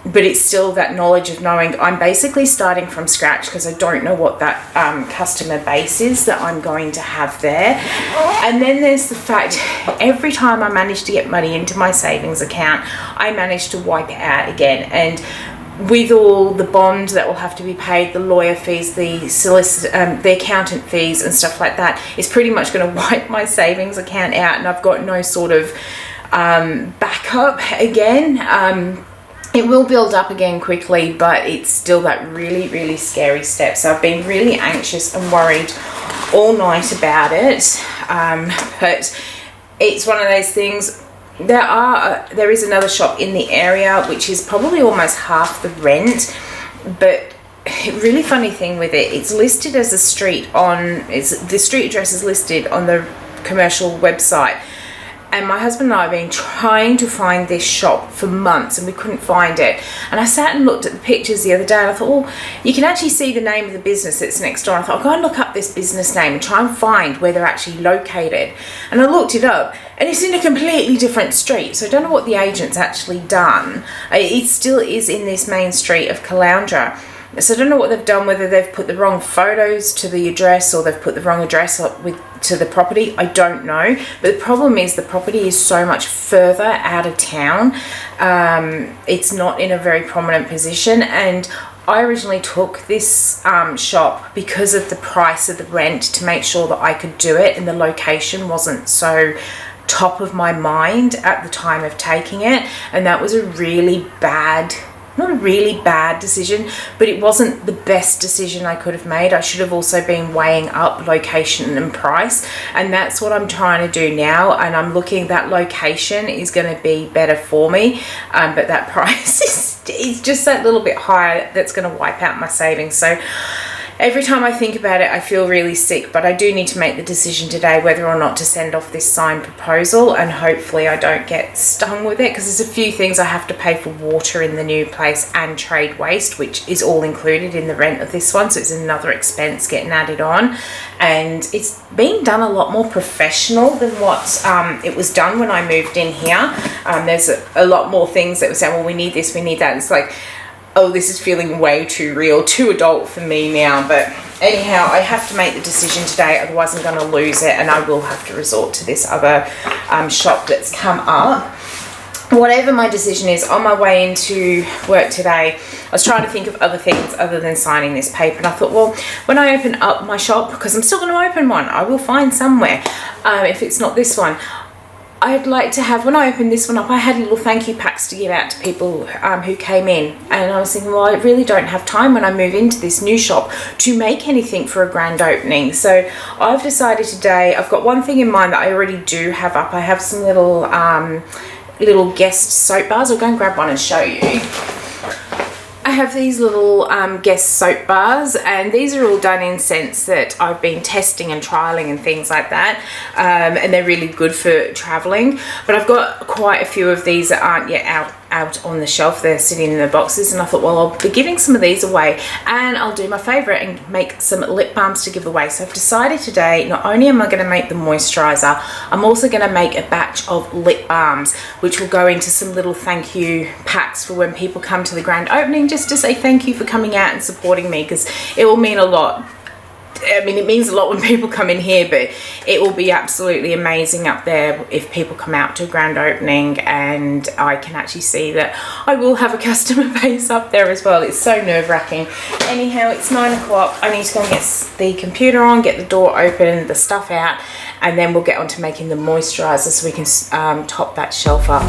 [SPEAKER 1] but it's still that knowledge of knowing I'm basically starting from scratch because I don't know what that customer base is that I'm going to have there. And then there's the fact, every time I manage to get money into my savings account, I manage to wipe it out again. And with all the bond that will have to be paid, the lawyer fees, the solicitor, the accountant fees and stuff like that, is pretty much going to wipe my savings account out, and I've got no sort of backup again. It will build up again quickly, but it's still that really scary step. So I've been really anxious and worried all night about it. But it's one of those things. There is another shop in the area which is probably almost half the rent, but really funny thing with it, it's listed as a street on, the street address is listed on the commercial website. And my husband and I have been trying to find this shop for months and we couldn't find it. And I sat and looked at the pictures the other day and I thought, well, you can actually see the name of the business that's next door. I thought, I'll go and look up this business name and try and find where they're actually located. And I looked it up and it's in a completely different street. So I don't know what the agent's actually done. It still is in this main street of Caloundra. So I don't know what they've done, whether they've put the wrong photos to the address or they've put the wrong address up to the property. I don't know. But the problem is the property is so much further out of town. It's not in a very prominent position. And I originally took this shop because of the price of the rent, to make sure that I could do it and the location wasn't so top of my mind at the time of taking it. And that was a really bad not a really bad decision, but it wasn't the best decision I could have made. I should have also been weighing up location and price, and that's what I'm trying to do now. And I'm looking, that location is going to be better for me, but that price is just that little bit higher. That's going to wipe out my savings. So every time I think about it, I feel really sick, but I do need to make the decision today whether or not to send off this signed proposal, and hopefully I don't get stung with it, because there's a few things I have to pay for water in the new place and trade waste, which is all included in the rent of this one. So it's another expense getting added on, and it's being done a lot more professional than what it was done when I moved in here. There's a lot more things that were saying, well, we need this, we need that. It's like, oh, this is feeling way too real, too adult for me now. But anyhow, I have to make the decision today, otherwise I'm going to lose it, and I will have to resort to this other shop that's come up. Whatever my decision is, on my way into work today, I was trying to think of other things other than signing this paper, and I thought, well, when I open up my shop, because I'm still going to open one, I will find somewhere, if it's not this one, I'd like to have, when I opened this one up, I had little thank you packs to give out to people who came in. And I was thinking, well, I really don't have time when I move into this new shop to make anything for a grand opening. So I've decided today, I've got one thing in mind that I already do have up. I have some little guest soap bars. I'll go and grab one and show you. I have these little guest soap bars, and these are all done in scents that I've been testing and trialing and things like that, and they're really good for traveling. But I've got quite a few of these that aren't yet out on the shelf. They're sitting in the boxes, and I thought, well, I'll be giving some of these away, and I'll do my favorite and make some lip balms to give away. So I've decided today, not only am I going to make the moisturizer, I'm also going to make a batch of lip balms, which will go into some little thank you packs for when people come to the grand opening, just to say thank you for coming out and supporting me, because it will mean a lot. I mean, it means a lot when people come in here, but it will be absolutely amazing up there if people come out to a grand opening, and I can actually see that I will have a customer base up there as well. It's so nerve-wracking. Anyhow, it's 9 o'clock. I need to go and get the computer on, get the door open, the stuff out, and then we'll get on to making the moisturizer so we can top that shelf up.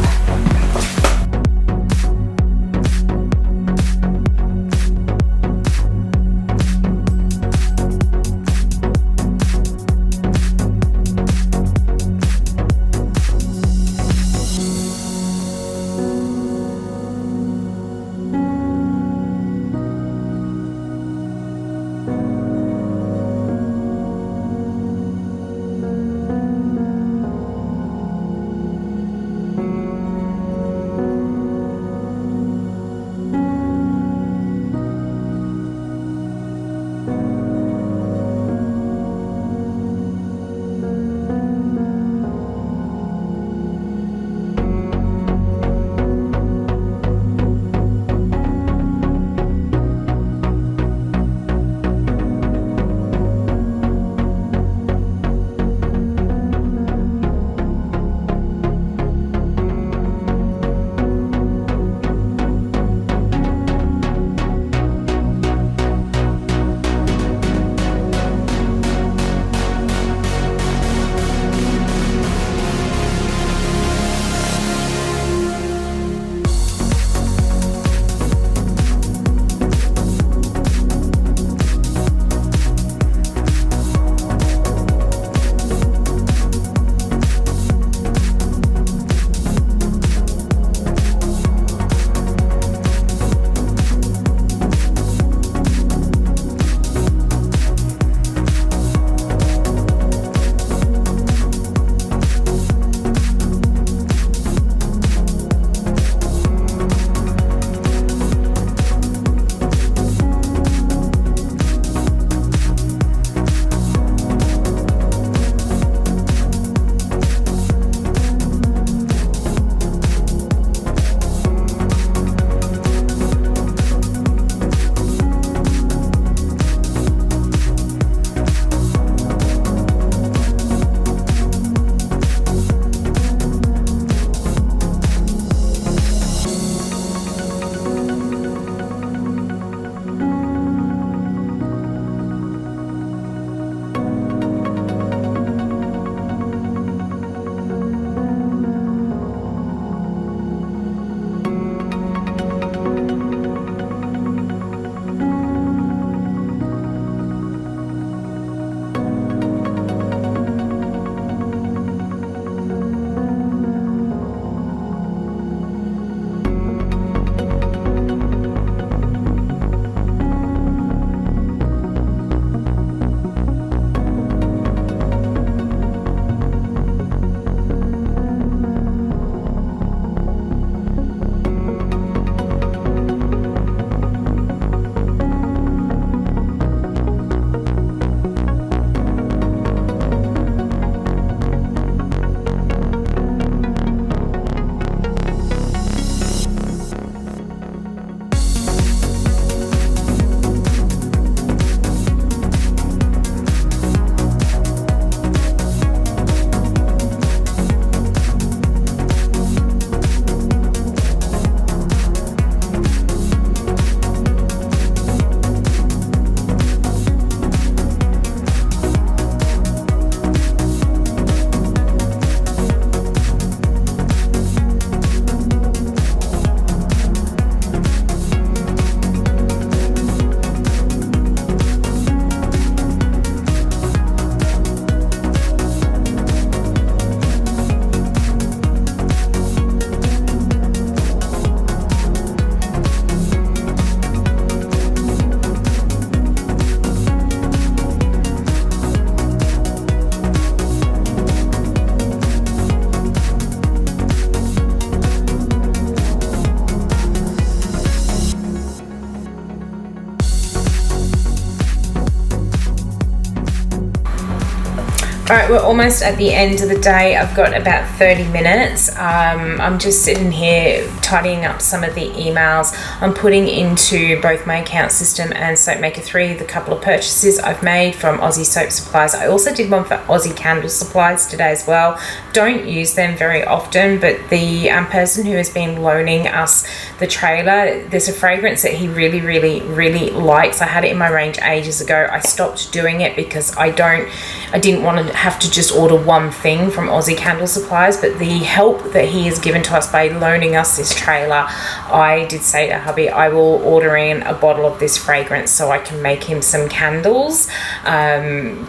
[SPEAKER 1] Alright, we're almost at the end of the day. I've got about 30 minutes. I'm just sitting here tidying up some of the emails I'm putting into both my account system and Soapmaker 3, the couple of purchases I've made from Aussie Soap Supplies. I also did one for Aussie Candle Supplies today as well. Don't use them very often, but the person who has been loaning us the trailer, there's a fragrance that he really likes. I had it in my range ages ago. I stopped doing it because I didn't want to have to just order one thing from Aussie Candle Supplies, but the help that he has given to us by loaning us this trailer, I did say to hubby I will order in a bottle of this fragrance so I can make him some candles,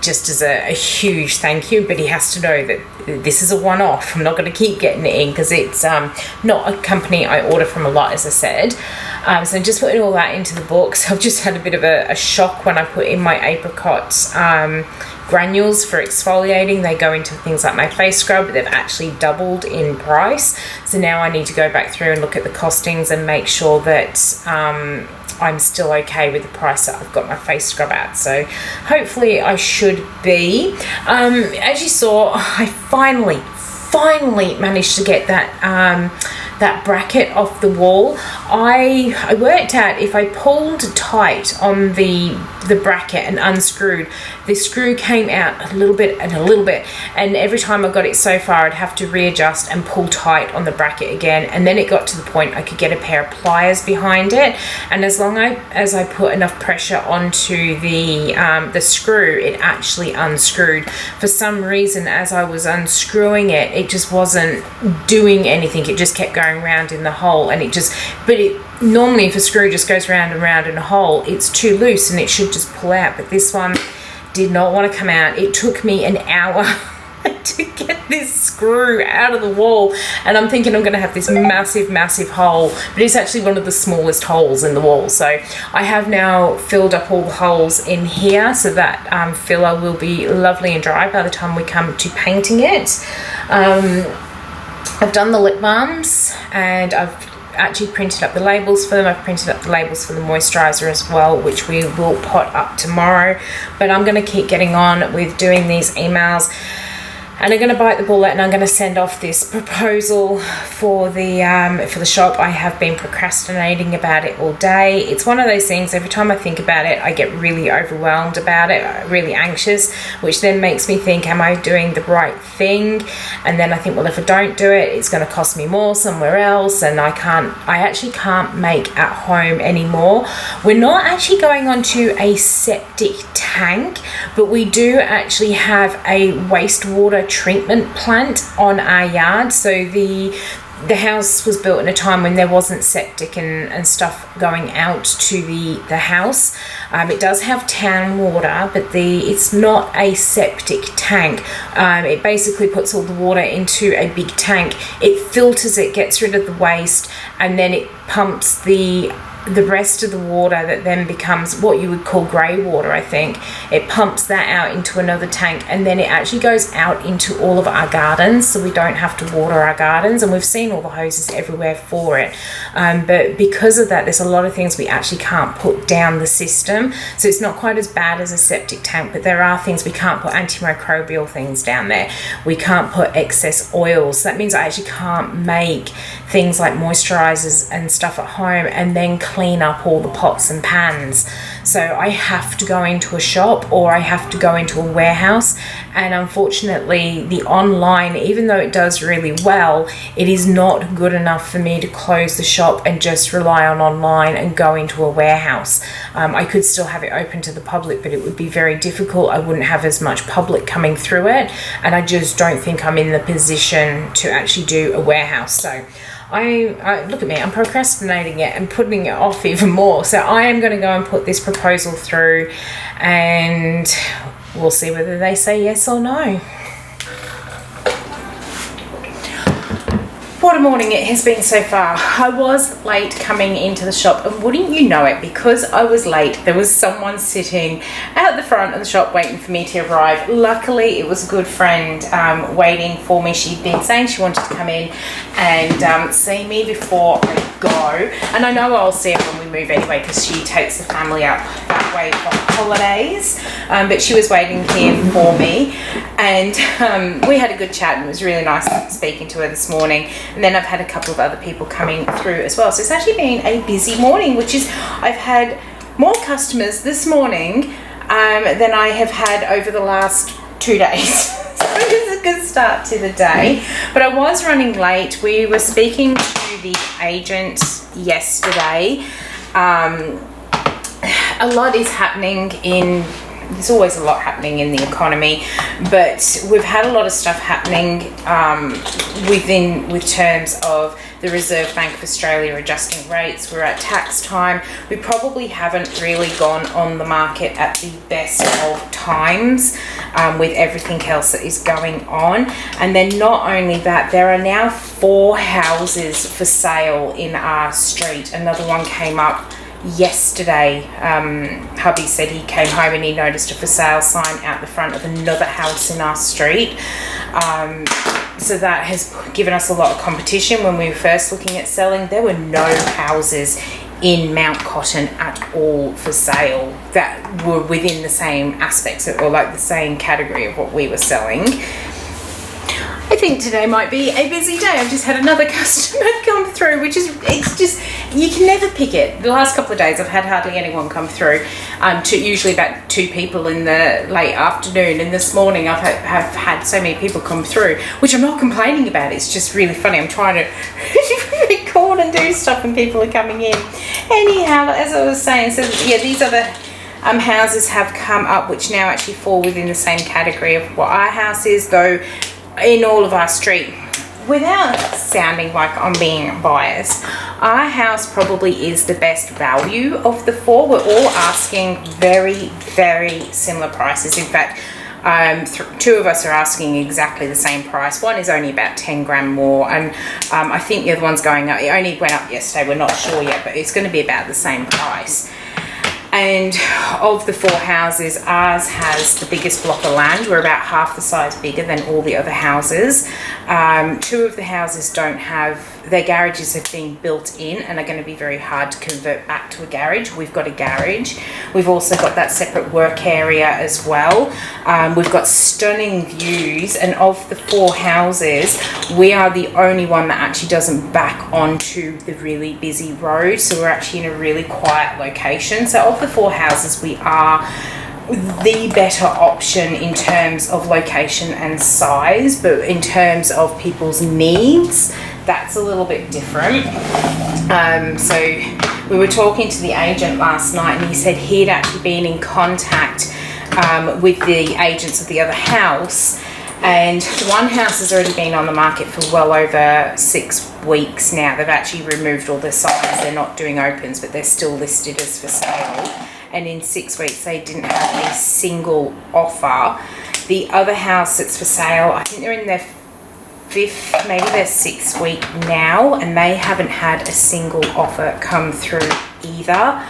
[SPEAKER 1] just as a huge thank you. But he has to know that this is a one-off. I'm not going to keep getting it in because it's not a company I order from a lot, as I said. So I'm just putting all that into the books. I've just had a bit of a shock when I put in my apricots granules for exfoliating. They go into things like my face scrub, but they've actually doubled in price. So now I need to go back through and look at the costings and make sure that I'm still okay with the price that I've got my face scrub at. So hopefully I should be. As you saw, I finally managed to get that bracket off the wall. I worked out if I pulled tight on the bracket and unscrewed, the screw came out a little bit, and every time I got it so far I'd have to readjust and pull tight on the bracket again, and then it got to the point I could get a pair of pliers behind it, and as long as I put enough pressure onto the screw, it actually unscrewed. For some reason, as I was unscrewing it, it just wasn't doing anything. It just kept going round in the hole, and normally if a screw just goes round and round in a hole, it's too loose and it should just pull out, but this one did not want to come out. It took me an hour to get this screw out of the wall, and I'm thinking I'm going to have this massive hole, but it's actually one of the smallest holes in the wall. So I have now filled up all the holes in here, so that filler will be lovely and dry by the time we come to painting it. I've done the lip balms and I've actually printed up the labels for them. I've printed up the labels for the moisturizer as well, which we will pot up tomorrow. But I'm going to keep getting on with doing these emails, and I'm going to bite the bullet and I'm going to send off this proposal for the shop. I have been procrastinating about it all day. It's one of those things, every time I think about it, I get really overwhelmed about it, really anxious, which then makes me think, am I doing the right thing? And then I think, well, if I don't do it, it's going to cost me more somewhere else, and I actually can't make at home anymore. We're not actually going onto a septic tank, but we do actually have a wastewater treatment plant on our yard. So the house was built in a time when there wasn't septic and stuff going out to the house. It does have town water, but it's not a septic tank. It basically puts all the water into a big tank. It filters it, gets rid of the waste, and then it pumps the rest of the water that then becomes what you would call grey water, I think. It pumps that out into another tank, and then it actually goes out into all of our gardens, so we don't have to water our gardens, and we've seen all the hoses everywhere for it. But because of that, there's a lot of things we actually can't put down the system, so it's not quite as bad as a septic tank, but there are things we can't put, antimicrobial things down there. We can't put excess oils. So that means I actually can't make things like moisturizers and stuff at home and then clean up all the pots and pans. So I have to go into a shop, or I have to go into a warehouse, and unfortunately the online, even though it does really well, it is not good enough for me to close the shop and just rely on online and go into a warehouse. I could still have it open to the public, but it would be very difficult. I wouldn't have as much public coming through it, and I just don't think I'm in the position to actually do a warehouse. So I look at me, I'm procrastinating it and putting it off even more. So I am going to go and put this proposal through, and we'll see whether they say yes or no. What a morning it has been so far. I was late coming into the shop, and wouldn't you know it, because I was late, there was someone sitting out the front of the shop waiting for me to arrive. Luckily, it was a good friend waiting for me. She'd been saying she wanted to come in and see me before I go, and I know I'll see her when we move anyway because she takes the family up that way for holidays. But she was waiting here for me, and we had a good chat, and it was really nice speaking to her this morning. And then I've had a couple of other people coming through as well. So it's actually been a busy morning, which is, I've had more customers this morning than I have had over the last 2 days. So it's a good start to the day. But I was running late. We were speaking to the agent yesterday. A lot is happening there's always a lot happening in the economy, but we've had a lot of stuff happening with terms of the Reserve Bank of Australia adjusting rates. We're at tax time. We probably haven't really gone on the market at the best of times with everything else that is going on. And then not only that, there are now 4 houses for sale in our street. Another one came up yesterday. Hubby said he came home and he noticed a for sale sign out the front of another house in our street. So that has given us a lot of competition. When we were first looking at selling, there were no houses in Mount Cotton at all for sale that were within the same aspects or like the same category of what we were selling. I think today might be a busy day. I've just had another customer come through, which is, it's just, you can never pick it. The last couple of days I've had hardly anyone come through, usually about 2 people in the late afternoon, and this morning have had so many people come through, which I'm not complaining about. It's just really funny. I'm trying to record and do stuff and people are coming in. Anyhow, as I was saying, so yeah, these other houses have come up, which now actually fall within the same category of what our house is, though in all of our street. Without sounding like I'm being biased, our house probably is the best value of the 4. We're all asking very, very similar prices. In fact, 2 of us are asking exactly the same price. One is only about 10 grand more, and I think the other one's going up. It only went up yesterday. We're not sure yet, but it's going to be about the same price. And of the 4 houses, ours has the biggest block of land. We're about half the size bigger than all the other houses. 2 of the houses don't have, their garages have been built in and are going to be very hard to convert back to a garage. We've got a garage. We've also got that separate work area as well. We've got stunning views, and of the 4 houses, we are the only one that actually doesn't back onto the really busy road. So we're actually in a really quiet location. So of the 4 houses, we are the better option in terms of location and size, but in terms of people's needs, that's a little bit different. So we were talking to the agent last night, and he said he'd actually been in contact with the agents of the other house, and one house has already been on the market for well over 6 weeks now. They've actually removed all their signs. They're not doing opens, but they're still listed as for sale. And in 6 weeks, they didn't have a single offer. The other house that's for sale, I think they're in their 5th, maybe their 6th week now, and they haven't had a single offer come through either.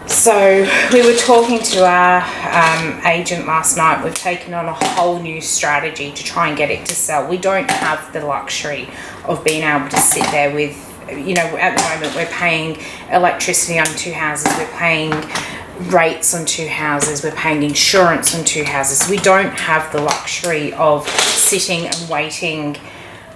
[SPEAKER 1] So we were talking to our agent last night. We've taken on a whole new strategy to try and get it to sell. We don't have the luxury of being able to sit there with, you know, at the moment we're paying electricity on 2 houses, we're paying rates on 2 houses, we're paying insurance on 2 houses. We don't have the luxury of sitting and waiting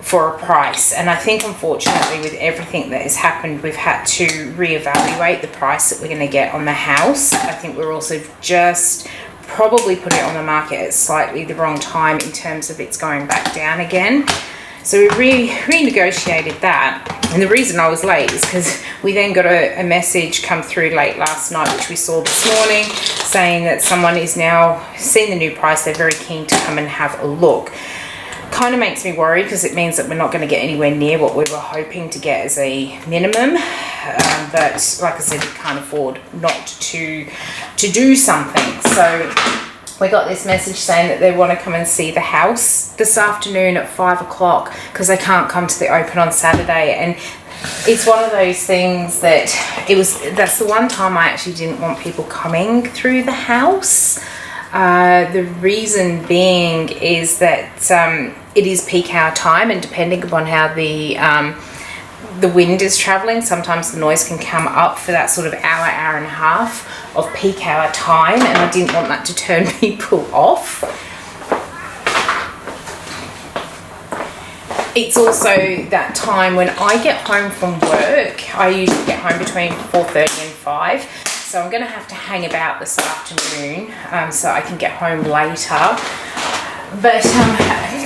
[SPEAKER 1] for a price. And I think unfortunately with everything that has happened, we've had to reevaluate the price that we're going to get on the house. I think we're also just probably put it on the market at slightly the wrong time in terms of it's going back down again. So we renegotiated that, and the reason I was late is because we then got a message come through late last night, which we saw this morning, saying that someone is now seeing the new price. They're very keen to come and have a look. Kind of makes me worried because it means that we're not going to get anywhere near what we were hoping to get as a minimum. But like I said, we can't afford not to do something. So we got this message saying that they want to come and see the house this afternoon at 5 o'clock because they can't come to the open on Saturday. And it's one of those things that that's the one time I actually didn't want people coming through the house. The reason being is that it is peak hour time, and depending upon how the the wind is traveling, sometimes the noise can come up for that sort of hour and a half of peak hour time, and I didn't want that to turn people off. It's also that time when I get home from work. I usually get home between 4:30 and 5, so I'm going to have to hang about this afternoon so I can get home later. But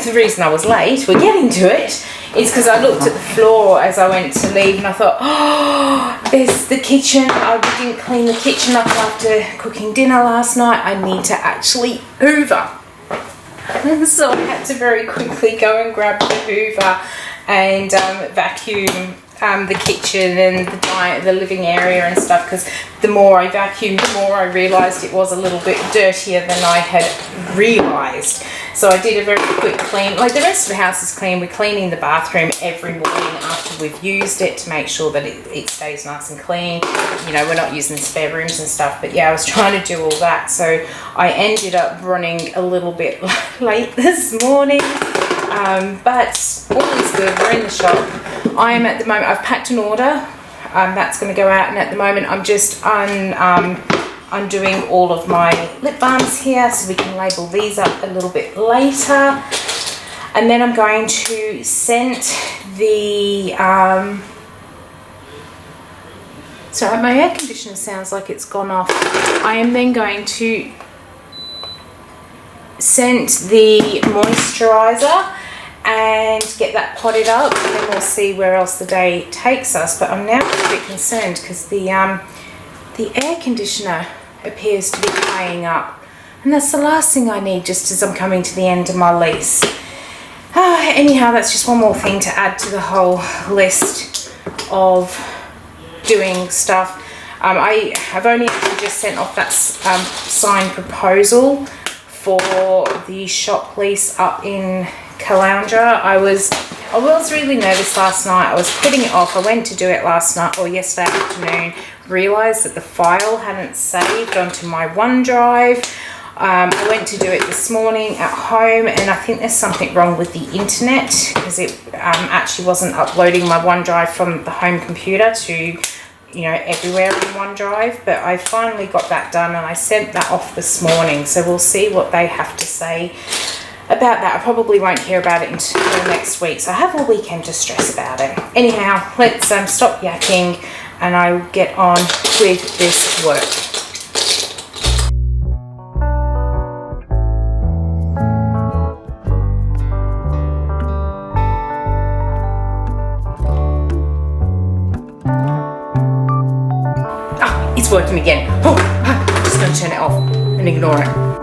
[SPEAKER 1] the reason I was late, we're getting to it, is because I looked at the floor as I went to leave and I thought, oh, there's the kitchen. I didn't clean the kitchen up after cooking dinner last night. I need to actually hoover. So I had to very quickly go and grab the hoover and vacuum the kitchen and the living area and stuff, because the more I vacuumed, the more I realised it was a little bit dirtier than I had realised. So I did a very quick clean. Like, the rest of the house is clean. We're cleaning the bathroom every morning after we've used it to make sure that it stays nice and clean. You know, we're not using spare rooms and stuff, but yeah, I was trying to do all that. So I ended up running a little bit late this morning. But all is good. We're in the shop. I am at the moment, I've packed an order. That's going to go out, and at the moment I'm just undoing all of my lip balms here so we can label these up a little bit later. And then I'm going to scent the sorry, my air conditioner sounds like it's gone off. I am then going to scent the moisturizer and get that potted up, and then we'll see where else the day takes us. But I'm now a bit concerned because the air conditioner appears to be playing up, and that's the last thing I need just as I'm coming to the end of my lease. Anyhow, that's just one more thing to add to the whole list of doing stuff. I've only just sent off that signed proposal for the shop lease up in Caloundra. I was really nervous last night. I was putting it off. I went to do it last night or yesterday afternoon, realised that the file hadn't saved onto my OneDrive. I went to do it this morning at home, and I think there's something wrong with the internet because it actually wasn't uploading my OneDrive from the home computer to, you know, everywhere in OneDrive. But I finally got that done and I sent that off this morning, so we'll see what they have to say about that. I probably won't hear about it until next week, so I have all weekend to stress about it. Anyhow, let's stop yakking and I'll get on with this work. It's working again. Oh, I'm just going to turn it off and ignore it.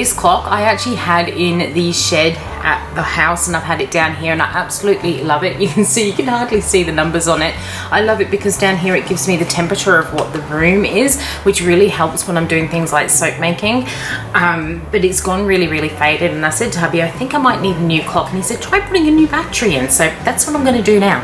[SPEAKER 1] this clock I actually had in the shed at the house, and I've had it down here, and I absolutely love it. You can hardly see the numbers on it. I love it because down here it gives me the temperature of what the room is, which really helps when I'm doing things like soap making. But it's gone really faded, and I said to hubby, I think I might need a new clock, and he said try putting a new battery in. So that's what I'm going to do now.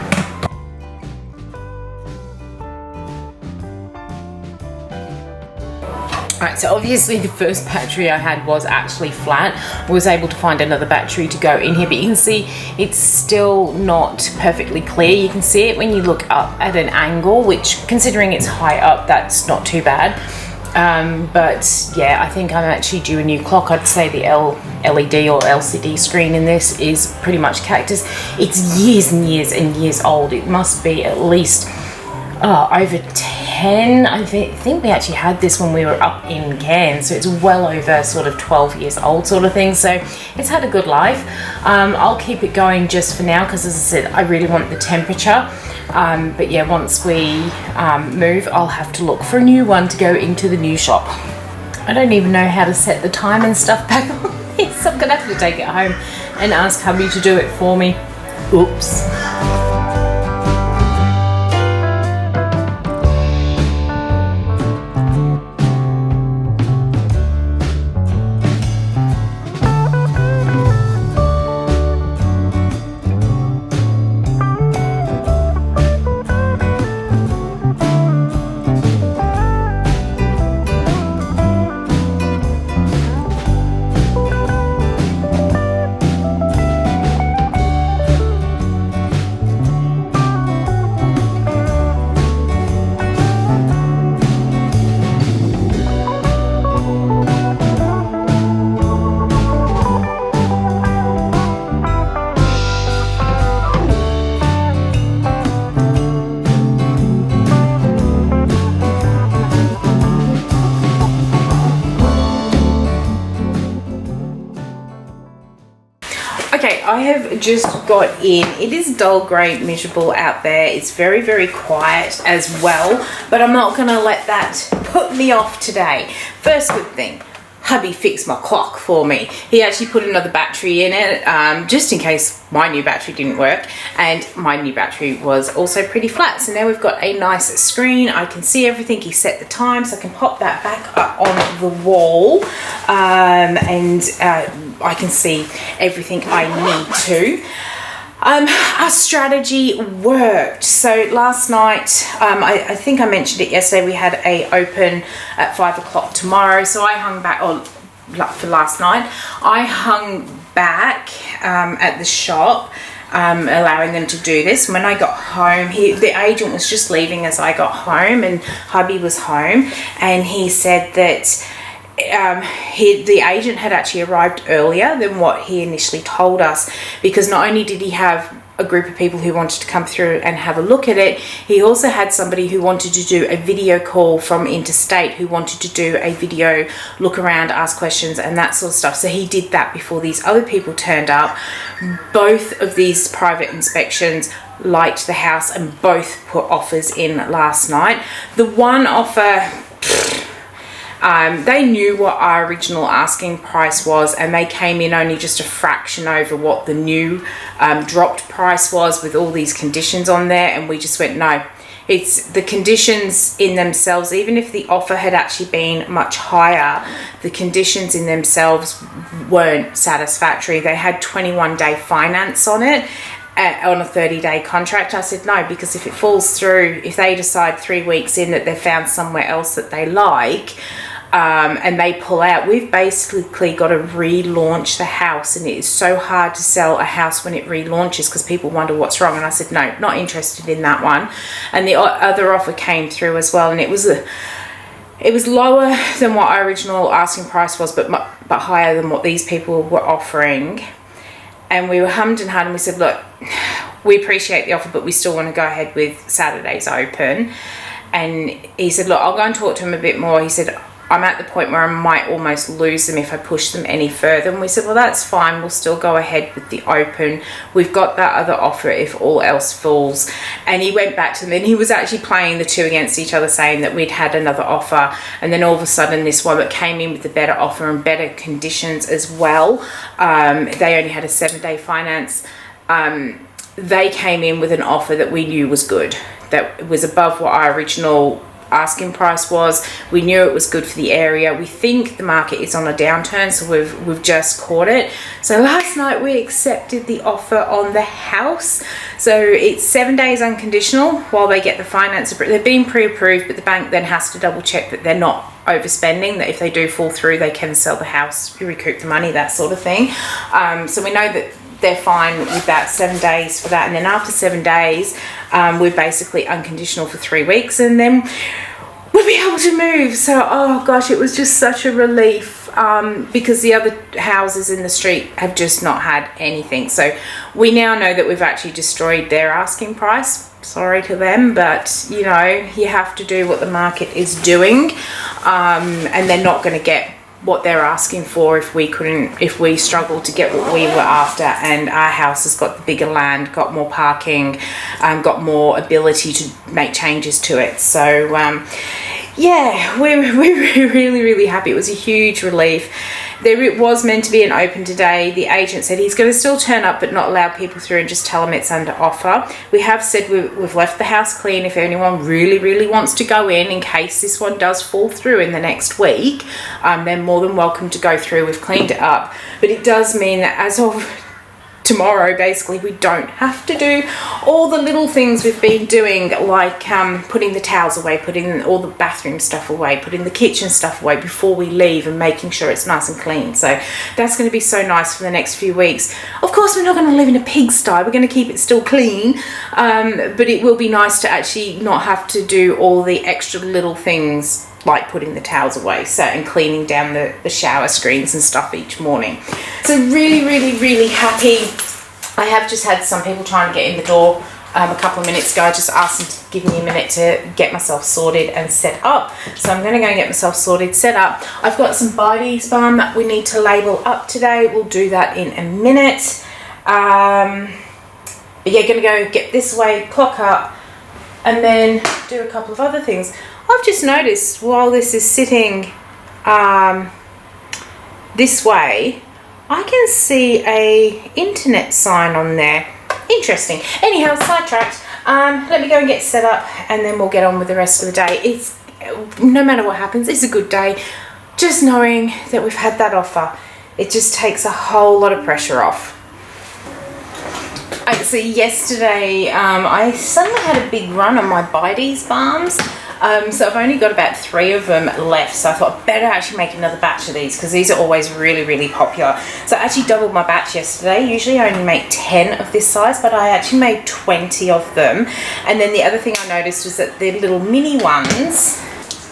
[SPEAKER 1] Alright, so obviously the first battery I had was actually flat. I was able to find another battery to go in here, but you can see it's still not perfectly clear. You can see it when you look up at an angle, which considering it's high up, that's not too bad. But yeah, I think I'm actually due a new clock. I'd say the LED or LCD screen in this is pretty much cactus. It's years and years and years old. It must be at least over 10. I think we actually had this when we were up in Cairns, so it's well over sort of 12 years old sort of thing, so it's had a good life. I'll keep it going just for now because, as I said, I really want the temperature. But yeah, once we move, I'll have to look for a new one to go into the new shop. I don't even know how to set the time and stuff back on this. I'm gonna have to take it home and ask hubby to do it for me. Oops. Okay, I have just got in. It is dull, grey, miserable out there. It's very quiet as well, but I'm not gonna let that put me off today. First good thing, hubby fixed my clock for me. He actually put another battery in it, just in case my new battery didn't work, and my new battery was also pretty flat. So now we've got a nice screen. I can see everything. He set the time, so I can pop that back up on the wall, and I can see everything I need to. Our strategy worked. So last night, I think I mentioned it yesterday, we had a open at 5 o'clock tomorrow. So I hung back, for last night, I hung back at the shop, allowing them to do this. When I got home, the agent was just leaving as I got home, and hubby was home, and he said that the agent had actually arrived earlier than what he initially told us, because not only did he have a group of people who wanted to come through and have a look at it, he also had somebody who wanted to do a video call from interstate, who wanted to do a video look around, ask questions and that sort of stuff. So he did that before these other people turned up. Both of these private inspections liked the house and both put offers in last night. The one offer, they knew what our original asking price was, and they came in only just a fraction over what the new dropped price was, with all these conditions on there, and we just went, no. It's the conditions in themselves. Even if the offer had actually been much higher, the conditions in themselves weren't satisfactory. They had 21-day finance on it, on a 30-day contract. I said no, because if it falls through, if they decide 3 weeks in that they've found somewhere else that they like, and they pull out, we've basically got to relaunch the house, and it is so hard to sell a house when it relaunches because people wonder what's wrong. And I said no, not interested in that one. And the other offer came through as well, and it was lower than what our original asking price was, but higher than what these people were offering. And we were hummed and hawed, and we said, look, we appreciate the offer, but we still want to go ahead with Saturday's open. And he said, look, I'll go and talk to him a bit more. He said, I'm at the point where I might almost lose them if I push them any further. And we said, well, that's fine. We'll still go ahead with the open. We've got that other offer if all else falls. And he went back to them and he was actually playing the two against each other, saying that we'd had another offer. And then all of a sudden this one that came in with the better offer and better conditions as well. They only had a 7-day finance. They came in with an offer that we knew was good, that was above what our original asking price was. We knew it was good for the area. We think the market is on a downturn, so we've just caught it. So last night we accepted the offer on the house. So it's 7 days unconditional while they get the finance. They've been pre-approved, but the bank then has to double check that they're not overspending, that if they do fall through they can sell the house, recoup the money, that sort of thing. So we know that they're fine with that, 7 days for that. And then after 7 days, we're basically unconditional for 3 weeks, and then we'll be able to move. So, oh gosh, it was just such a relief, because the other houses in the street have just not had anything. So we now know that we've actually destroyed their asking price. Sorry to them, but you know, you have to do what the market is doing, and they're not going to get what they're asking for if we struggle to get what we were after. And our house has got the bigger land, got more parking, got more ability to make changes to it. So yeah, we're really happy. It was a huge relief. It was meant to be an open today. The agent said he's going to still turn up but not allow people through and just tell them it's under offer. We have said we've left the house clean. If anyone really wants to go in case this one does fall through in the next week, they're more than welcome to go through. We've cleaned it up. But it does mean that as of tomorrow, basically, we don't have to do all the little things we've been doing, like putting the towels away, putting all the bathroom stuff away, putting the kitchen stuff away before we leave, and making sure it's nice and clean. So that's going to be so nice for the next few weeks. Of course, we're not going to live in a pigsty. We're going to keep it still clean, but it will be nice to actually not have to do all the extra little things like putting the towels away, so, and cleaning down the shower screens and stuff each morning. So really happy. I have just had some people trying to get in the door a couple of minutes ago. I just asked them to give me a minute to get myself sorted and set up. So I'm going to go and get myself sorted, set up. I've got some Bites balm that we need to label up today. We'll do that in a minute. But yeah, going to go get this away, clock up, and then do a couple of other things. I've just noticed while this is sitting this way, I can see a internet sign on there. Interesting. Anyhow, sidetracked. Let me go and get set up, and then we'll get on with the rest of the day. It's no matter what happens, it's a good day. Just knowing that we've had that offer, it just takes a whole lot of pressure off. So yesterday, I suddenly had a big run on my Bites balms. So I've only got about 3 of them left, so I thought I'd better actually make another batch of these, because these are always really popular. So I actually doubled my batch yesterday. Usually I only make 10 of this size, but I actually made 20 of them. And then the other thing I noticed was that the little mini ones,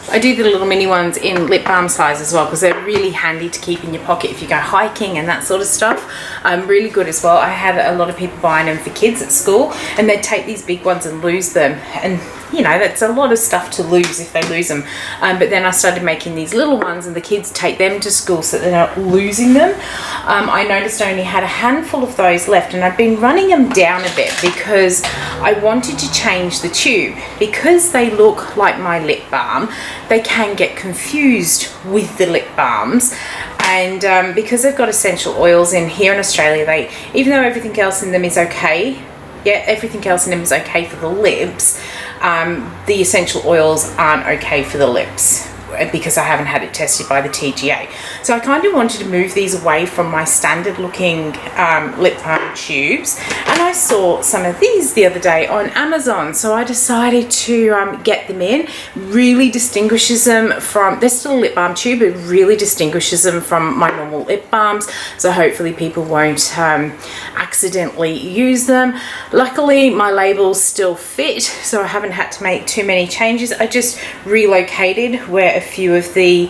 [SPEAKER 1] I do the little mini ones in lip balm size as well, because they're really handy to keep in your pocket if you go hiking and that sort of stuff. Really good as well. I had a lot of people buying them for kids at school, and they'd take these big ones and lose them, and you know, that's a lot of stuff to lose if they lose them. But then I started making these little ones, and the kids take them to school so they're not losing them. I noticed I only had a handful of those left, and I've been running them down a bit because I wanted to change the tube. Because they look like my lip balm, they can get confused with the lip balms. And because they've got essential oils in here in Australia, even though everything else in them is okay, everything else in them is okay for the lips, the essential oils aren't okay for the lips, because I haven't had it tested by the TGA. So I kind of wanted to move these away from my standard looking lip balm tubes, and I saw some of these the other day on Amazon, so I decided to get them in. Really distinguishes them from, they're still a lip balm tube, but really distinguishes them from my normal lip balms, so hopefully people won't accidentally use them. Luckily my labels still fit, so I haven't had to make too many changes. I just relocated where a few of the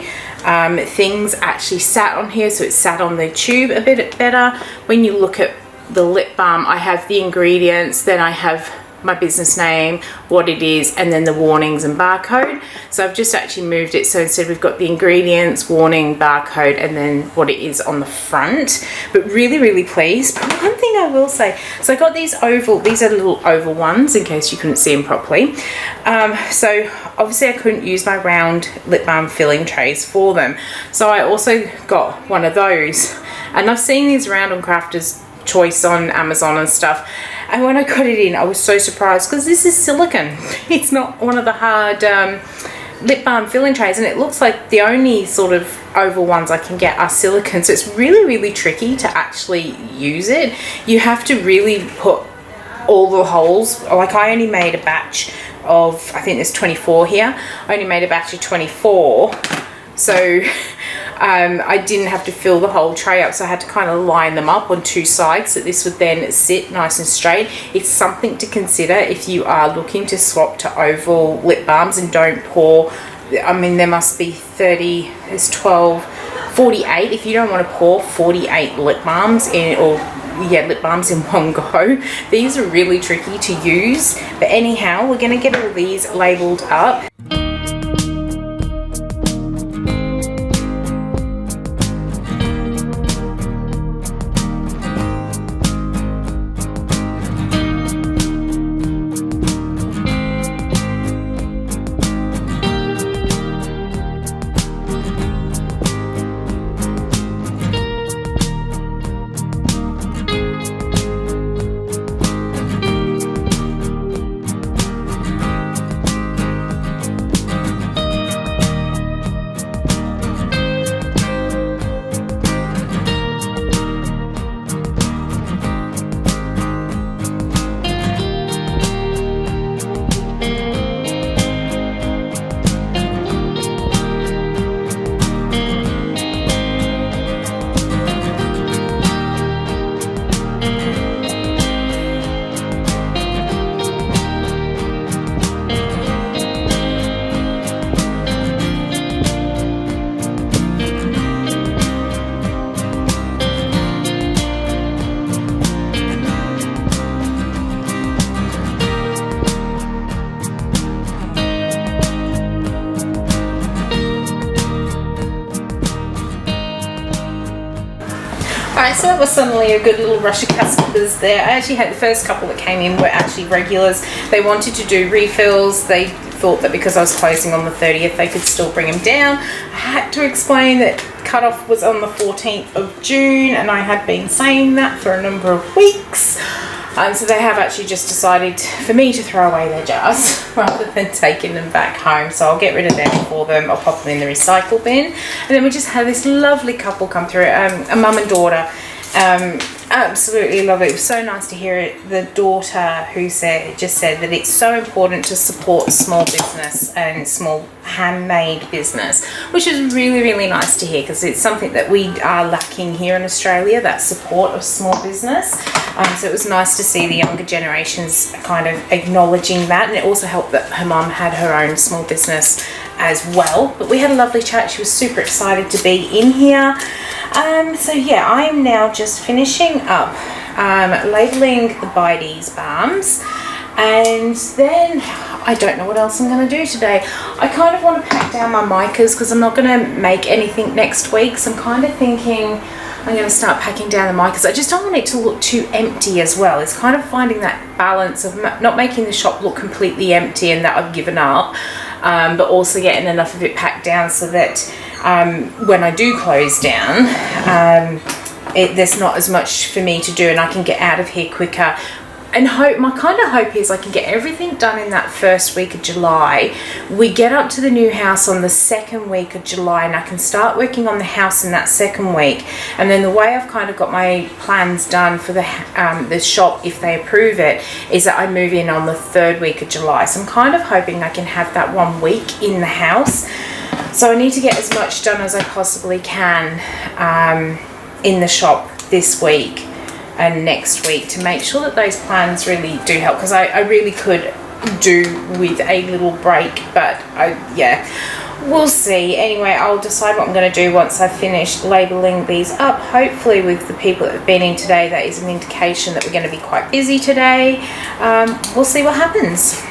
[SPEAKER 1] things actually sat on here, so it sat on the tube a bit better. When you look at the lip balm, I have the ingredients, then I have my business name, what it is, and then the warnings and barcode. So I've just actually moved it, so instead we've got the ingredients, warning, barcode, and then what it is on the front. But really pleased. But one thing I will say, so I got these are little oval ones in case you couldn't see them properly. So obviously I couldn't use my round lip balm filling trays for them, so I also got one of those, and I've seen these around on Crafter's Choice on Amazon and stuff, and when I got it in I was so surprised because this is silicone. It's not one of the hard lip balm filling trays, and it looks like the only sort of oval ones I can get are silicone, so it's really tricky to actually use it. You have to really put all the holes, like I only made a batch of, I think there's 24 here, I only made a batch of 24, so I didn't have to fill the whole tray up, so I had to kind of line them up on two sides so this would then sit nice and straight. It's something to consider if you are looking to swap to oval lip balms and don't pour, I mean there must be 30, there's 12, 48, if you don't want to pour 48 lip balms in, or lip balms in one go. These are really tricky to use, but anyhow, we're going to get all these labelled up. Alright, so that was suddenly a good little rush of customers there. I actually had the first couple that came in were actually regulars. They wanted to do refills. They thought that because I was closing on the 30th they could still bring them down. I had to explain that cutoff was on the 14th of June and I had been saying that for a number of weeks. So they have actually just decided for me to throw away their jars rather than taking them back home. So I'll get rid of them for them. I'll pop them in the recycle bin. And then we just had this lovely couple come through, a mum and daughter. Absolutely love it. It was so nice to hear it. The daughter who just said that it's so important to support small business and small handmade business, which is really nice to hear because it's something that we are lacking here in Australia, that support of small business. So it was nice to see the younger generations kind of acknowledging that, and it also helped that her mum had her own small business as well. But we had a lovely chat. She was super excited to be in here. So yeah, I am now just finishing up labelling the Bides balms, and then I don't know what else I'm going to do today. I kind of want to pack down my micas because I'm not going to make anything next week, so I'm kind of thinking I'm going to start packing down the micas. I just don't want it to look too empty as well. It's kind of finding that balance of not making the shop look completely empty and that I've given up, but also getting enough of it packed down so that when I do close down, there's not as much for me to do and I can get out of here quicker. And my kind of hope is I can get everything done in that first week of July. We get up to the new house on the second week of July and I can start working on the house in that second week. And then the way I've kind of got my plans done for the shop, if they approve it, is that I move in on the third week of July. So I'm kind of hoping I can have that 1 week in the house. So I need to get as much done as I possibly can in the shop this week and next week to make sure that those plans really do help, because I really could do with a little break, but yeah, we'll see. Anyway, I'll decide what I'm going to do once I've finished labeling these up. Hopefully with the people that have been in today, that is an indication that we're going to be quite busy today. We'll see what happens.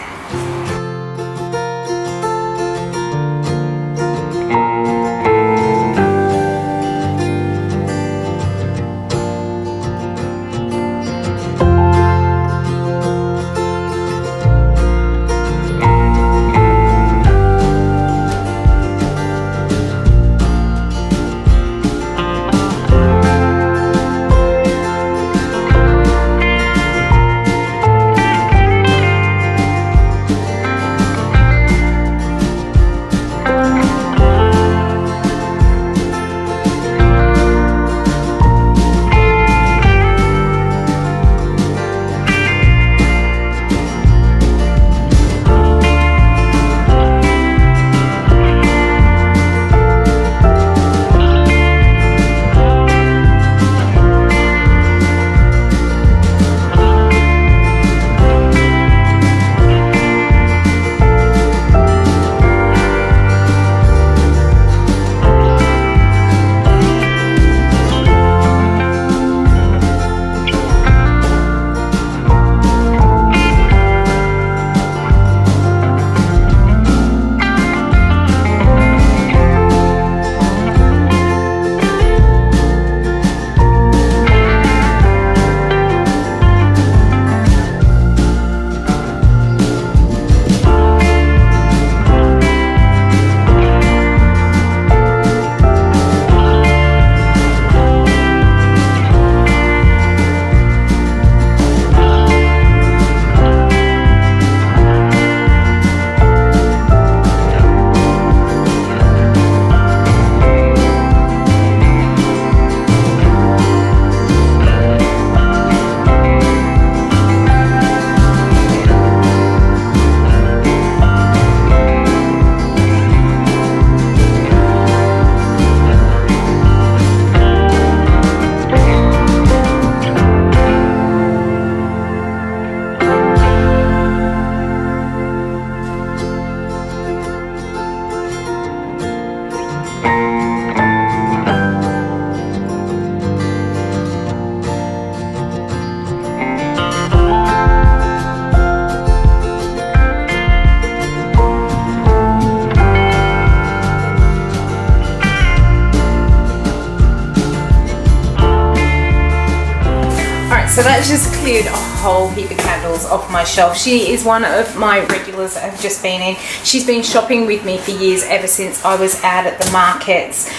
[SPEAKER 1] So that's just cleared a whole heap of candles off my shelf. She is one of my regulars that have just been in. She's been shopping with me for years, ever since I was out at the markets.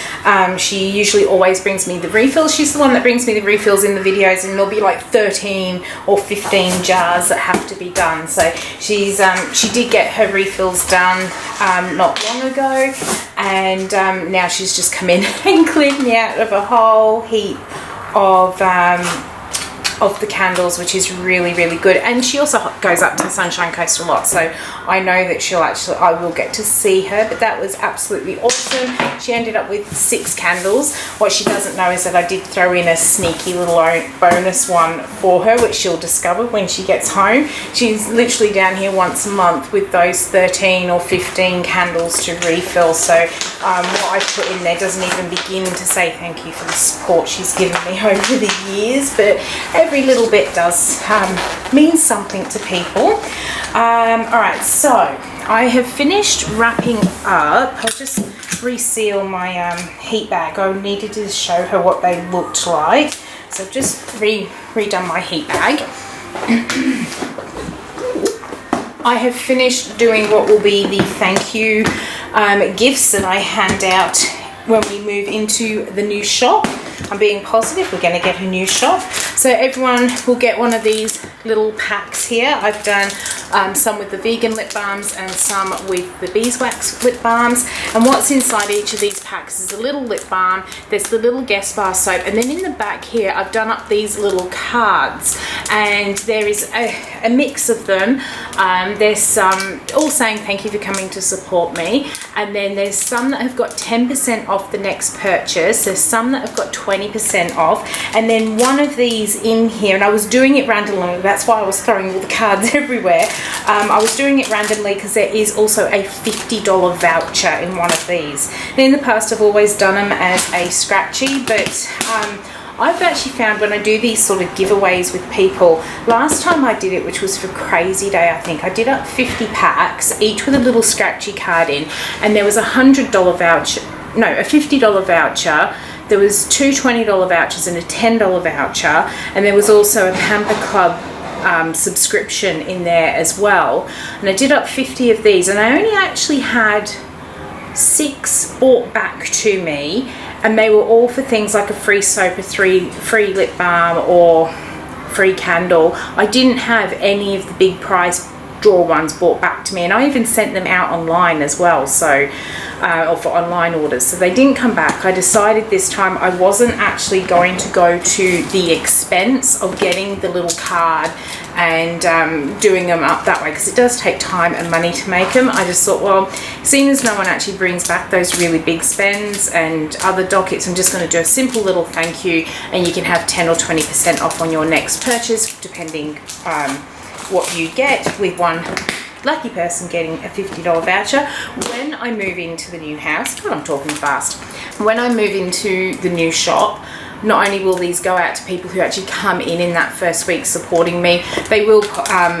[SPEAKER 1] She usually always brings me the refills. She's the one that brings me the refills in the videos, and there'll be like 13 or 15 jars that have to be done. So she's she did get her refills done not long ago, and now she's just come in and cleared me out of a whole heap of the candles, which is really, really good. And she also goes up to the Sunshine Coast a lot, so I know that I will get to see her. But that was absolutely awesome. She ended up with 6 candles. What she doesn't know is that I did throw in a sneaky little bonus one for her, which she'll discover when she gets home. She's literally down here once a month with those 13 or 15 candles to refill. So what I put in there doesn't even begin to say thank you for the support she's given me over the years, but every little bit does mean something to people. Alright, so I have finished wrapping up. I'll just reseal my heat bag. I needed to show her what they looked like. So I've just redone my heat bag. I have finished doing what will be the thank you gifts that I hand out when we move into the new shop. I'm being positive we're going to get a new shop. So everyone will get one of these little packs here. I've done some with the vegan lip balms and some with the beeswax lip balms. And what's inside each of these packs is a little lip balm, there's the little Guess bar soap, and then in the back here I've done up these little cards, and there is a mix of them. There's some all saying thank you for coming to support me, and then there's some that have got 10% off the next purchase, there's some that have got 20% off, and then one of these in here, and I was doing it randomly, that's why I was throwing all the cards everywhere. I was doing it randomly because there is also a $50 voucher in one of these. And in the past I've always done them as a scratchy, but I've actually found when I do these sort of giveaways with people, last time I did it, which was for Crazy Day, I think, I did up 50 packs, each with a little scratchy card in, and there was a $100 voucher, no, a $50 voucher, there was two $20 vouchers and a $10 voucher, and there was also a Pamper Club subscription in there as well. And I did up 50 of these, and I only actually had 6 brought back to me, and they were all for things like a free soap, a free lip balm, or free candle. I didn't have any of the big prize draw ones brought back to me, and I even sent them out online as well, so or for online orders, so they didn't come back. I decided this time I wasn't actually going to go to the expense of getting the little card and doing them up that way, because it does take time and money to make them. I just thought, well, seeing as no one actually brings back those really big spends and other dockets, I'm just going to do a simple little thank you, and you can have 10 or 20% off on your next purchase, depending what you get, with one lucky person getting a $50 voucher. When I move into the new house, God, I'm talking fast. When I move into the new shop, not only will these go out to people who actually come in that first week supporting me, they will,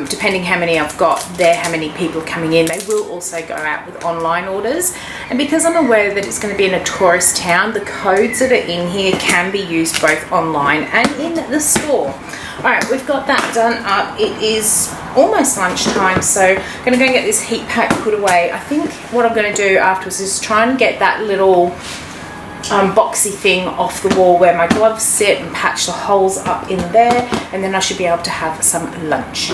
[SPEAKER 1] depending how many I've got there, how many people are coming in, they will also go out with online orders. And because I'm aware that it's going to be in a tourist town, the codes that are in here can be used both online and in the store. Alright, we've got that done up. It is almost lunchtime, so I'm going to go and get this heat pack put away. I think what I'm going to do afterwards is try and get that little boxy thing off the wall where my gloves sit and patch the holes up in there, and then I should be able to have some lunch.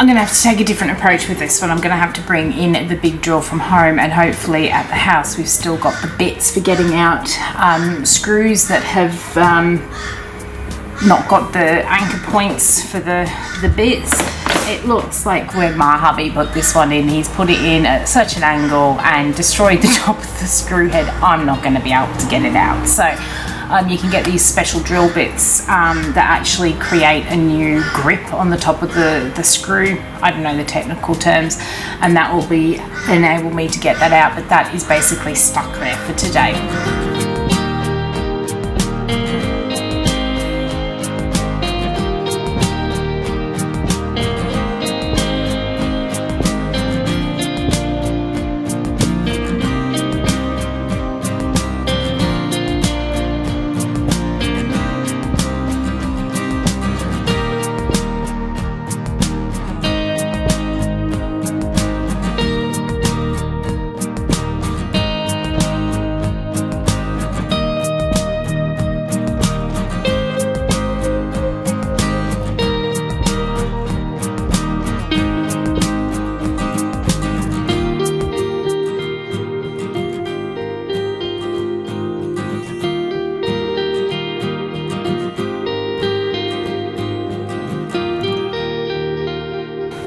[SPEAKER 1] I'm going to have to take a different approach with this one. I'm going to have to bring in the big drill from home, and hopefully at the house we've still got the bits for getting out screws that have not got the anchor points for the bits. It looks like where my hubby put this one in, he's put it in at such an angle and destroyed the top of the screw head. I'm not going to be able to get it out. So you can get these special drill bits that actually create a new grip on the top of the screw. I don't know the technical terms, and that will enable me to get that out, but that is basically stuck there for today.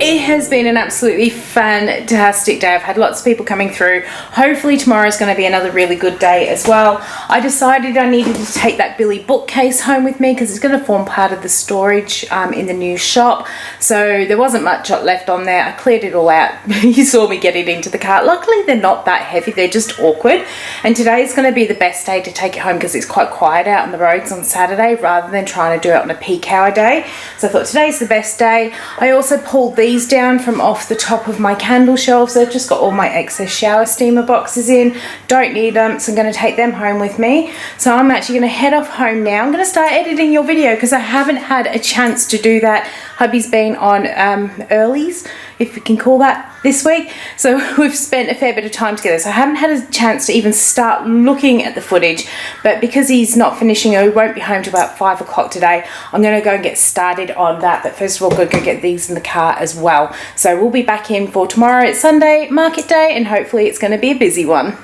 [SPEAKER 1] It has been an absolutely fantastic day. I've had lots of people coming through. Hopefully tomorrow is going to be another really good day as well. I decided I needed to take that Billy bookcase home with me because it's going to form part of the storage in the new shop. So there wasn't much left on there. I cleared it all out. You saw me get it into the car. Luckily they're not that heavy, they're just awkward. And today is going to be the best day to take it home because it's quite quiet out on the roads on Saturday rather than trying to do it on a peak hour day. So I thought today's the best day. I also pulled these down from off the top of my candle shelves. They've just got all my excess shower steamer boxes in. Don't need them, so I'm going to take them home with me. So I'm actually going to head off home now. I'm going to start editing your video because I haven't had a chance to do that. Hubby's been on earlies, if we can call that, this week. So we've spent a fair bit of time together. So I haven't had a chance to even start looking at the footage. But because he's not finishing, or he won't be home till about 5 o'clock today, I'm going to go and get started on that. But first of all, I'm going to go get these in the car as well. So we'll be back in for tomorrow. It's Sunday, market day, and hopefully it's going to be a busy one.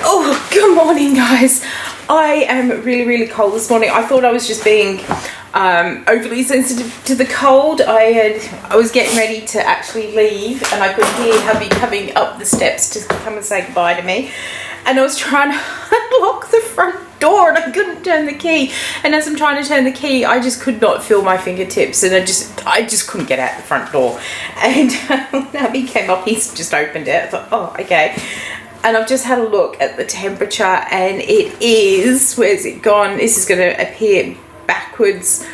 [SPEAKER 1] Oh, good morning, guys. I am really, really cold this morning. I thought I was just being overly sensitive to the cold. I was getting ready to actually leave, and I could hear hubby coming up the steps to come and say goodbye to me, and I was trying to unlock the front door and I couldn't turn the key, and as I'm trying to turn the key, I just could not feel my fingertips, and I just couldn't get out the front door. And when hubby came up, he's just opened it. I thought, oh, okay. And I've just had a look at the temperature, and it is, where's it gone? This is going to appear backwards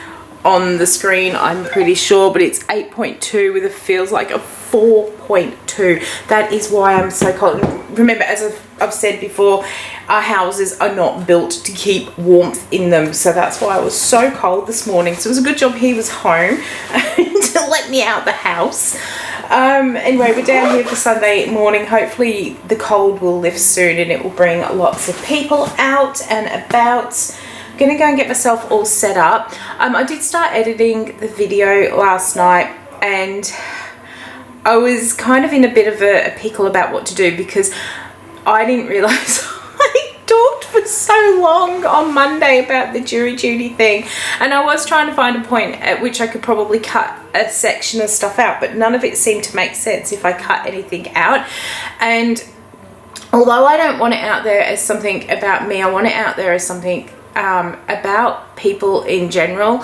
[SPEAKER 1] on the screen, I'm pretty sure, but it's 8.2 with it feels like a 4.2. That is why I'm so cold. Remember, as I've said before, our houses are not built to keep warmth in them, so that's why I was so cold this morning. So it was a good job he was home to let me out the house. Anyway, we're down here for Sunday morning. Hopefully the cold will lift soon and it will bring lots of people out and about. I'm gonna go and get myself all set up. I did start editing the video last night, and I was kind of in a bit of a pickle about what to do, because I didn't realise I talked for so long on Monday about the jury duty thing, and I was trying to find a point at which I could probably cut a section of stuff out, but none of it seemed to make sense if I cut anything out. And although I don't want it out there as something about me, I want it out there as something about people in general,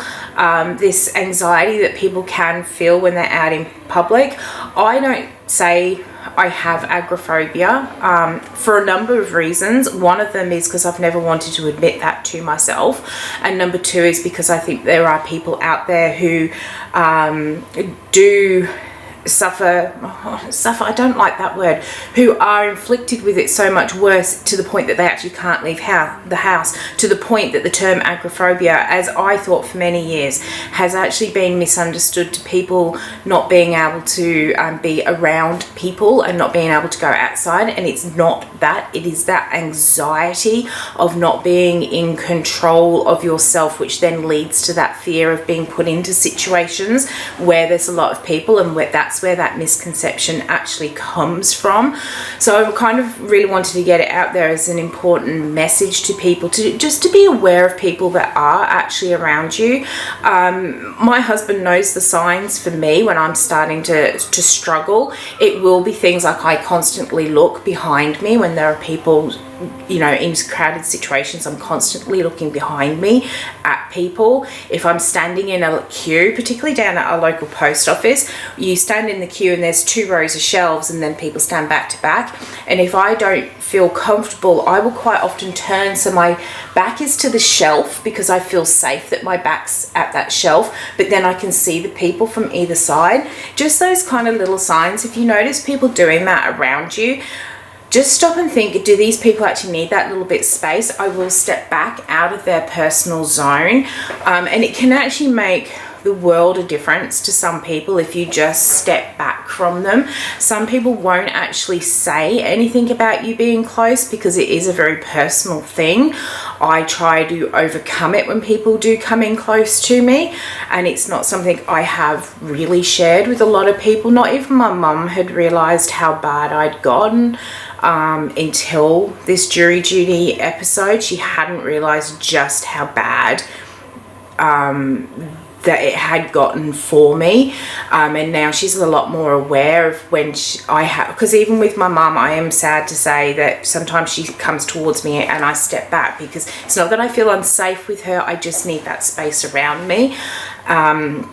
[SPEAKER 1] this anxiety that people can feel when they're out in public. I don't say I have agoraphobia for a number of reasons. One of them is because I've never wanted to admit that to myself, and number two is because I think there are people out there who do suffer, I don't like that word, who are inflicted with it so much worse, to the point that they actually can't leave the house, to the point that the term agoraphobia, as I thought for many years, has actually been misunderstood to people not being able to be around people and not being able to go outside. And it's not that, it is that anxiety of not being in control of yourself, which then leads to that fear of being put into situations where there's a lot of people, and that's where that misconception actually comes from. So I kind of really wanted to get it out there as an important message to people, to just to be aware of people that are actually around you. My husband knows the signs for me when I'm starting to struggle. It will be things like I constantly look behind me when there are people, you know, in crowded situations. I'm constantly looking behind me at people. If I'm standing in a queue, particularly down at our local post office, you stand in the queue and there's 2 rows of shelves and then people stand back to back, and if I don't feel comfortable, I will quite often turn so my back is to the shelf, because I feel safe that my back's at that shelf, but then I can see the people from either side. Just those kind of little signs. If you notice people doing that around you, just stop and think, do these people actually need that little bit of space? I will step back out of their personal zone, and it can actually make the world a difference to some people if you just step back from them. Some people won't actually say anything about you being close because it is a very personal thing. I try to overcome it when people do come in close to me, and it's not something I have really shared with a lot of people. Not even my mum had realised how bad I'd gotten until this jury duty episode. She hadn't realised just how bad that it had gotten for me, and now she's a lot more aware of when I have, because even with my mum, I am sad to say that sometimes she comes towards me and I step back, because it's not that I feel unsafe with her, I just need that space around me, and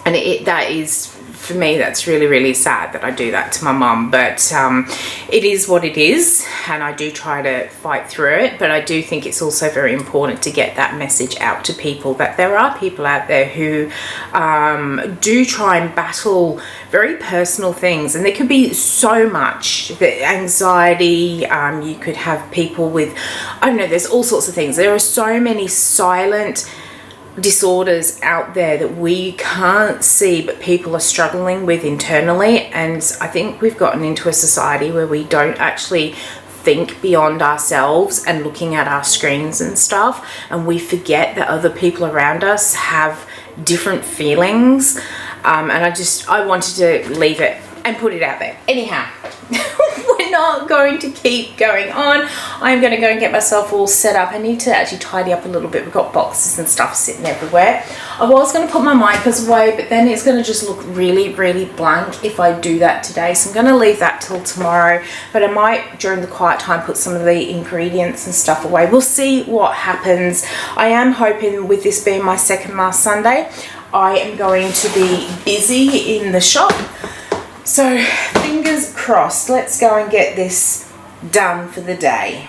[SPEAKER 1] that is, for me, that's really, really sad that I do that to my mum, but it is what it is, and I do try to fight through it. But I do think it's also very important to get that message out to people, that there are people out there who do try and battle very personal things, and there could be so much anxiety. You could have people with, I don't know, there's all sorts of things. There are so many silent disorders out there that we can't see, but people are struggling with internally. And I think we've gotten into a society where we don't actually think beyond ourselves and looking at our screens and stuff, and we forget that other people around us have different feelings, and I wanted to leave it and put it out there. Anyhow, we're not going to keep going on. I'm going to go and get myself all set up. I need to actually tidy up a little bit. We've got boxes and stuff sitting everywhere. I was going to put my micas away, but then it's going to just look really, really blank if I do that today. So I'm going to leave that till tomorrow, but I might during the quiet time put some of the ingredients and stuff away. We'll see what happens. I am hoping, with this being my second last Sunday, I am going to be busy in the shop. So fingers crossed. Let's go and get this done for the day.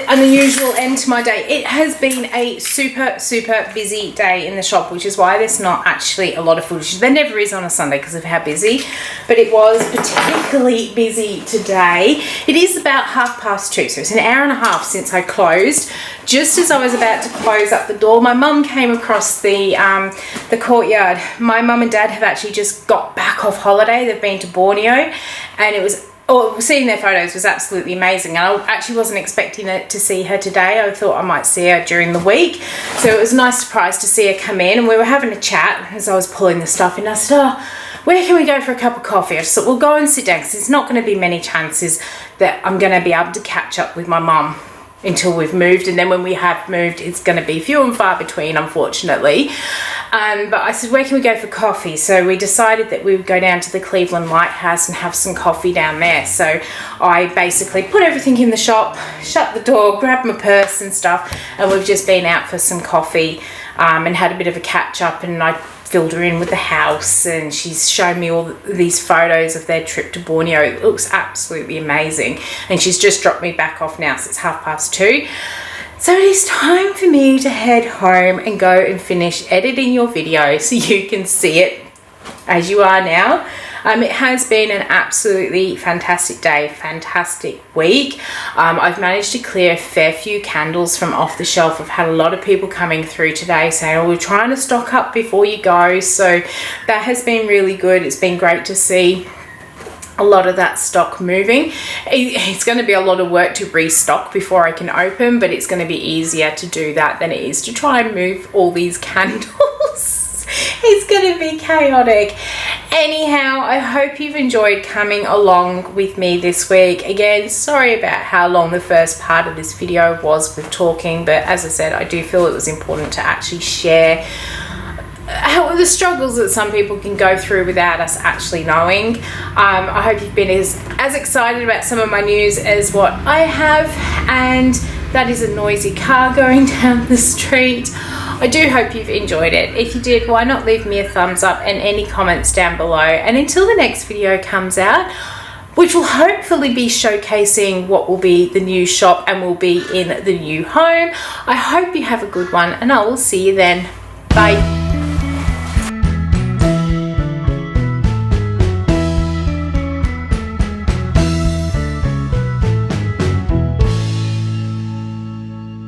[SPEAKER 1] An unusual end to my day. It has been a super busy day in the shop, which is why there's not actually a lot of footage. There never is on a Sunday because of how busy, but it was particularly busy today. It is about 2:30, so it's an hour and a half since I closed. Just as I was about to close up the door, my mum came across the courtyard. My mum and dad have actually just got back off holiday. They've been to Borneo, and it was seeing their photos was absolutely amazing. And I actually wasn't expecting to see her today. I thought I might see her during the week. So it was a nice surprise to see her come in, and we were having a chat as I was pulling the stuff in. I said, "Oh, where can we go for a cup of coffee?" I just thought, we'll go and sit down, because there's not going to be many chances that I'm going to be able to catch up with my mum until we've moved, and then when we have moved, it's going to be few and far between, unfortunately. But I said, where can we go for coffee? So we decided that we would go down to the Cleveland Lighthouse and have some coffee down there. So I basically put everything in the shop, shut the door, grabbed my purse and stuff, and we've just been out for some coffee and had a bit of a catch up, and I filled her in with the house, and she's shown me all these photos of their trip to Borneo. It looks absolutely amazing, and she's just dropped me back off now, so it's 2:30. So it is time for me to head home and go and finish editing your video so you can see it as you are now. It has been an absolutely fantastic day, fantastic week. I've managed to clear a fair few candles from off the shelf. I've had a lot of people coming through today saying, oh, we're trying to stock up before you go. So that has been really good. It's been great to see. a lot of that stock moving. It's going to be a lot of work to restock before I can open, but it's going to be easier to do that than it is to try and move all these candles. It's going to be chaotic. Anyhow, I hope you've enjoyed coming along with me this week. Again, sorry about how long the first part of this video was with talking, but as I said, I do feel it was important to actually share how the struggles that some people can go through without us actually knowing. I hope you've been as excited about some of my news as what I have, and that is a noisy car going down the street. I do hope you've enjoyed it. If you did, why not leave me a thumbs up and any comments down below. And until the next video comes out, which will hopefully be showcasing what will be the new shop and will be in the new home, I hope you have a good one, and I will see you then. Bye.